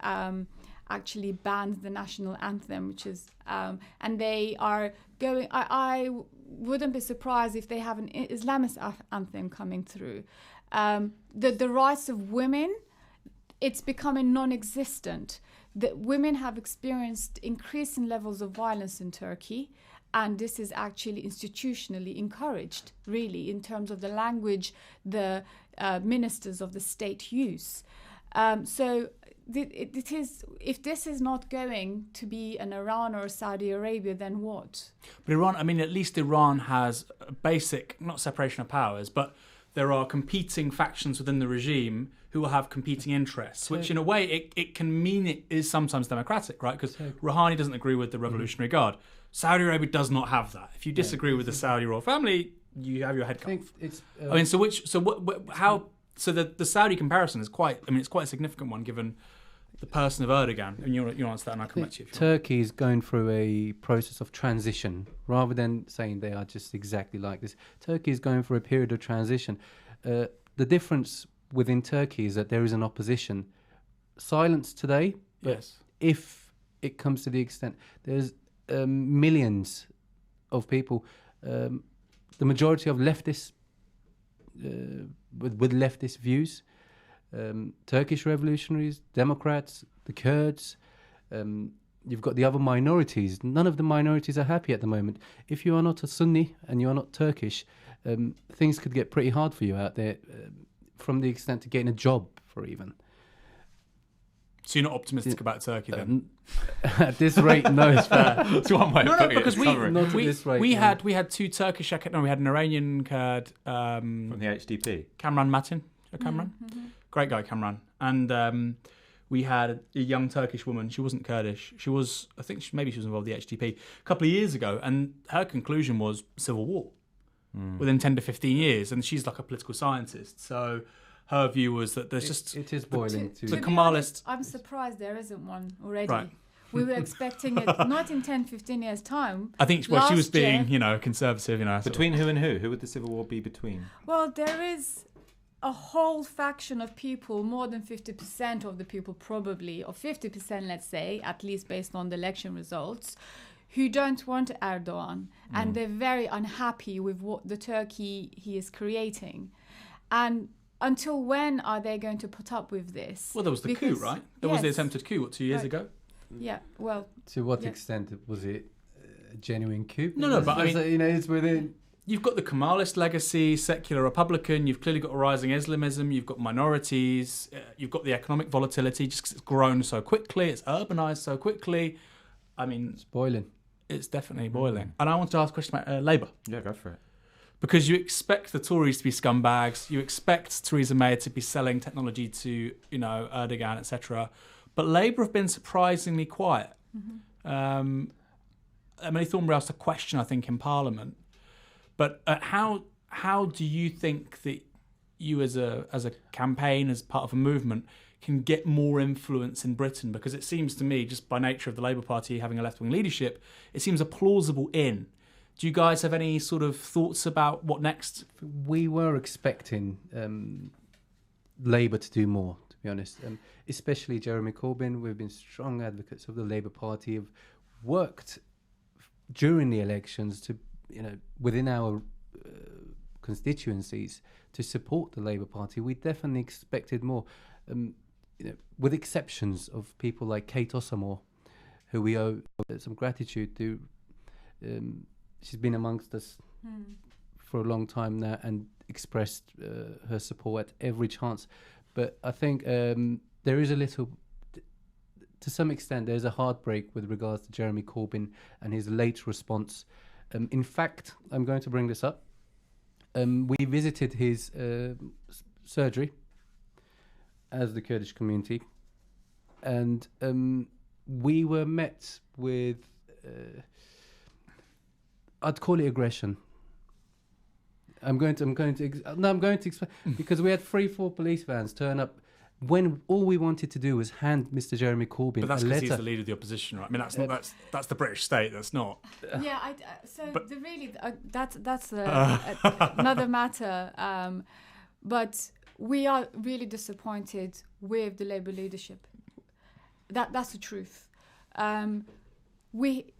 actually banned the national anthem, which is and they are going. I wouldn't be surprised if they have an Islamist anthem coming through. The rights of women, it's becoming non-existent. That women have experienced increasing levels of violence in Turkey, and this is actually institutionally encouraged, really, in terms of the language the ministers of the state use. So it is, if this is not going to be an Iran or Saudi Arabia, then what? But Iran, I mean, at least Iran has a basic, not separation of powers, but there are competing factions within the regime who will have competing interests, which in a way it can mean it is sometimes democratic, right? Because Rouhani doesn't agree with the Revolutionary Guard. Saudi Arabia does not have that. If you disagree with the Saudi royal family, you have your head cut off. I mean, so the Saudi comparison is quite, I mean, it's quite a significant one given the person of Erdogan. And you answer that and I'll come back to you. Turkey is going through a process of transition rather than saying they are just exactly like this. Turkey is going through a period of transition. The difference within Turkey is that there is an opposition. Silence today, but if it comes to the extent, there's millions of people, the majority of leftists, with leftist views, Turkish revolutionaries, Democrats, the Kurds, you've got the other minorities. None of the minorities are happy at the moment. If you are not a Sunni and you are not Turkish, things could get pretty hard for you out there, from the extent to getting a job, for even. So you're not optimistic about Turkey then? At this rate, no. It's fair. It's one way of putting it. Because we had two Turkish, we had an Iranian Kurd from the HDP. Kamran Matin. Kamran? Mm-hmm. Great guy, Kamran. And we had a young Turkish woman. She wasn't Kurdish. She was, I think maybe she was involved with the HDP a couple of years ago. And her conclusion was civil war within 10 to 15 years. And she's like a political scientist. So her view was that there's it is boiling to the Kemalist. I'm surprised there isn't one already. Right. We were expecting it not in 10, 15 years' time. I think she was being, conservative, Between who and who? Who would the civil war be between? Well, there is a whole faction of people, more than 50% of the people probably, or 50%, let's say, at least based on the election results, who don't want Erdogan. And they're very unhappy with what the Turkey he is creating. And until when are they going to put up with this? Well, there was the coup, right? There was the attempted coup, 2 years ago? Yeah, well... To what extent was it a genuine coup? No, but I mean... it's within... You've got the Kemalist legacy, secular Republican, you've clearly got a rising Islamism, you've got minorities, you've got the economic volatility just because it's grown so quickly, it's urbanised so quickly. I mean... It's boiling. It's definitely boiling. And I want to ask a question about Labour. Yeah, go for it. Because you expect the Tories to be scumbags, you expect Theresa May to be selling technology to, Erdogan, etc. But Labour have been surprisingly quiet. Emily Thornberry asked a question, I think, in Parliament. But how do you think that you as a campaign, as part of a movement, can get more influence in Britain? Because it seems to me, just by nature of the Labour Party having a left-wing leadership, it seems a plausible in. Do you guys have any sort of thoughts about what next? We were expecting Labour to do more, to be honest. Especially Jeremy Corbyn. We've been strong advocates of the Labour Party, have worked during the elections to, within our constituencies to support the Labour Party. We definitely expected more, with exceptions of people like Kate Ossamore, who we owe some gratitude to. She's been amongst us for a long time now and expressed her support at every chance. But I think there is a little, to some extent, there's a heartbreak with regards to Jeremy Corbyn and his late response. In fact, I'm going to bring this up. We visited his surgery as the Kurdish community, and we were met with... I'd call it aggression. I'm going to explain because we had 3-4 police vans turn up when all we wanted to do was hand Mr. Jeremy Corbyn but that's a letter. He's the leader of the opposition, right? I mean, that's the British state. That's not. Yeah, that's another matter. But we are really disappointed with the Labour leadership. That's the truth.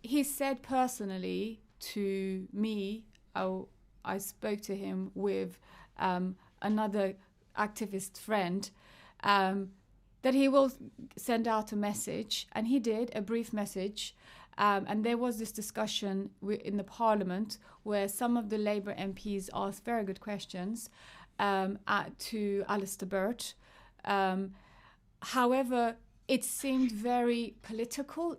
He said personally to me, I spoke to him with another activist friend, that he will send out a message, and he did, a brief message, and there was this discussion in the Parliament where some of the Labour MPs asked very good questions to Alistair Burt. However, it seemed very political.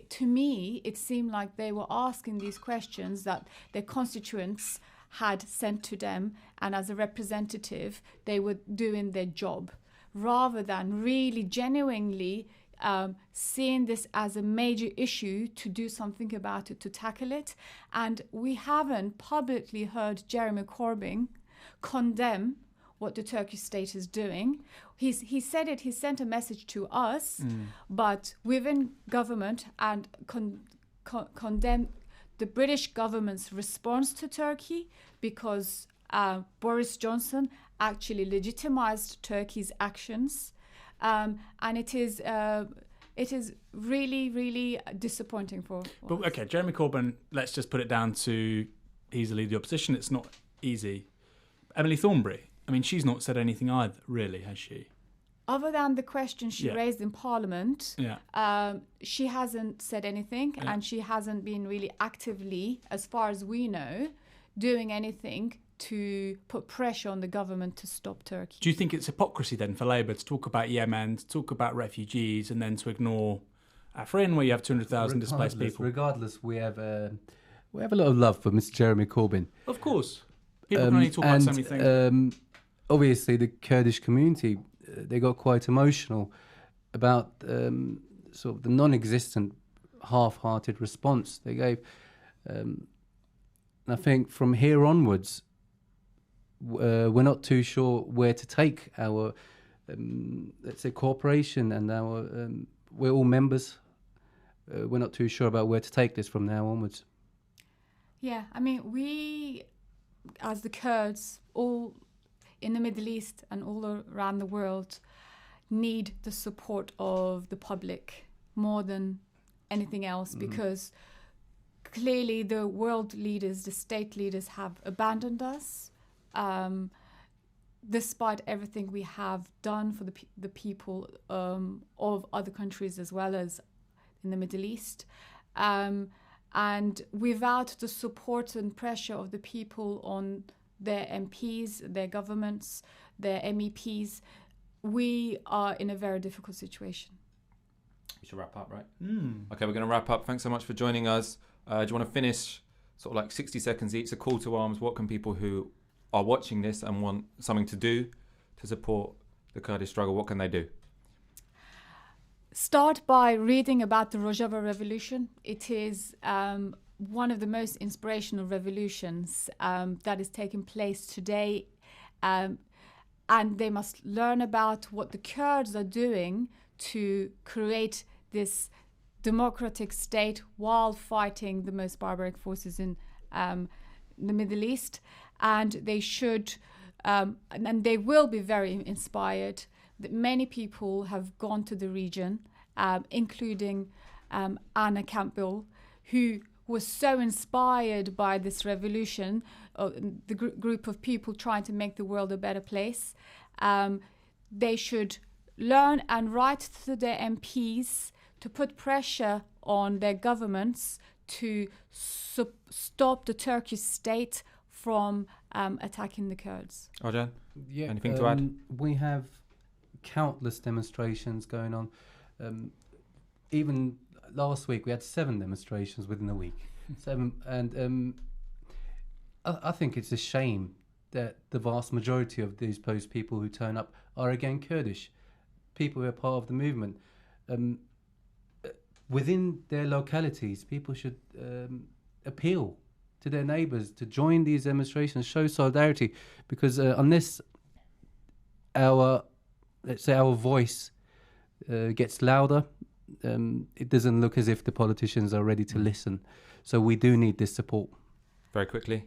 To me, it seemed like they were asking these questions that their constituents had sent to them, and as a representative, they were doing their job, rather than really genuinely seeing this as a major issue to do something about it, to tackle it. And we haven't publicly heard Jeremy Corbyn condemn what the Turkish state is doing. He said it, he sent a message to us, but within government, and condemn the British government's response to Turkey, because Boris Johnson actually legitimized Turkey's actions. And it is really, really disappointing for us. But okay, Jeremy Corbyn, let's just put it down to he's the leader of the opposition. It's not easy. Emily Thornberry, I mean, she's not said anything either, really, has she? Other than the question she raised in Parliament, she hasn't said anything, and she hasn't been really actively, as far as we know, doing anything to put pressure on the government to stop Turkey. Do you think it's hypocrisy then for Labour to talk about Yemen, to talk about refugees, and then to ignore Afrin, where you have 200,000 displaced people? Regardless, we have a lot of love for Mr. Jeremy Corbyn. Of course. People can only talk about so many things. Obviously, the Kurdish community, they got quite emotional about sort of the non-existent, half-hearted response they gave. And I think from here onwards, we're not too sure where to take our, let's say, cooperation, and our we're all members. We're not too sure about where to take this from now onwards. Yeah, I mean, we, as the Kurds, all in the Middle East and all around the world, need the support of the public more than anything else, because clearly the world leaders, the state leaders, have abandoned us, despite everything we have done for the people of other countries as well as in the Middle East. And without the support and pressure of the people on their MPs, their governments, their MEPs, we are in a very difficult situation. We should wrap up, right? Okay, we're going to wrap up. Thanks so much for joining us. Do you want to finish sort of like 60 seconds each, a call to arms? What can people who are watching this and want something to do to support the Kurdish struggle, what can they do? Start by reading about the Rojava Revolution. It is one of the most inspirational revolutions that is taking place today. And they must learn about what the Kurds are doing to create this democratic state while fighting the most barbaric forces in the Middle East. And they should, and they will be very inspired. That many people have gone to the region, including Anna Campbell, who was so inspired by this revolution, the group of people trying to make the world a better place. They should learn and write to their MPs to put pressure on their governments to stop the Turkish state from attacking the Kurds. Ojan, anything to add? We have countless demonstrations going on. Even last week we had 7 demonstrations within a week. 7, and I think it's a shame that the vast majority of these people who turn up are again Kurdish, people who are part of the movement. Within their localities, people should appeal to their neighbours to join these demonstrations, show solidarity, because unless our voice gets louder, it doesn't look as if the politicians are ready to listen. So we do need this support. Very quickly.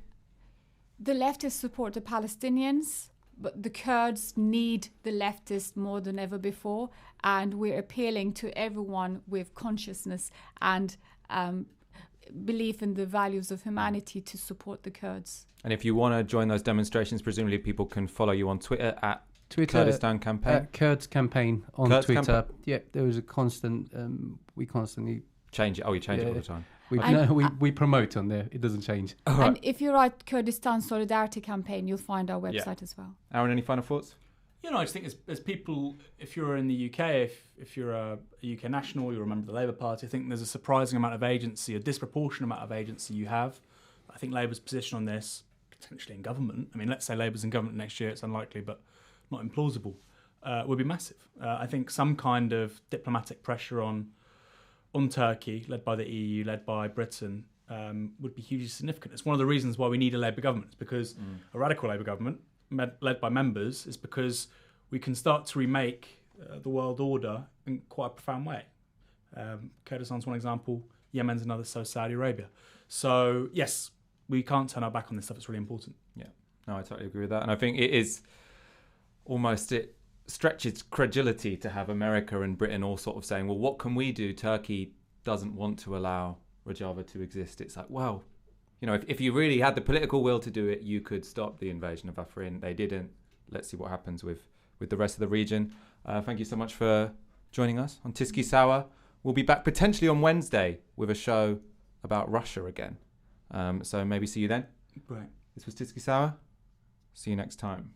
The leftists support the Palestinians, but the Kurds need the leftists more than ever before. And we're appealing to everyone with consciousness and belief in the values of humanity to support the Kurds. And if you want to join those demonstrations, presumably people can follow you on Twitter at Kurdistan Campaign. Kurds Campaign on Kurds Twitter. Campaign. Yeah, there was a constant. We constantly change it. Oh, you change it all the time. We promote on there. It doesn't change. And if you write Kurdistan Solidarity Campaign, you'll find our website as well. Aaron, any final thoughts? You know, I just think as people, if you're in the UK, if you're a UK national, you're a member of the Labour Party, I think there's a surprising amount of agency, a disproportionate amount of agency you have. I think Labour's position on this, potentially in government, I mean, let's say Labour's in government next year, it's unlikely, but not implausible, would be massive. I think some kind of diplomatic pressure on Turkey, led by the EU, led by Britain, would be hugely significant. It's one of the reasons why we need a Labour government. It's because a radical Labour government, led by members, is because we can start to remake the world order in quite a profound way. Kurdistan's one example, Yemen's another, so Saudi Arabia. So, yes, we can't turn our back on this stuff. It's really important. Yeah, no, I totally agree with that. And I think it is almost, it stretches credulity to have America and Britain all sort of saying, well, what can we do? Turkey doesn't want to allow Rojava to exist. It's like, well, you know, if you really had the political will to do it, you could stop the invasion of Afrin. They didn't. Let's see what happens with the rest of the region. Thank you so much for joining us on TyskySour. We'll be back potentially on Wednesday with a show about Russia again. So maybe see you then. Right. This was TyskySour. See you next time.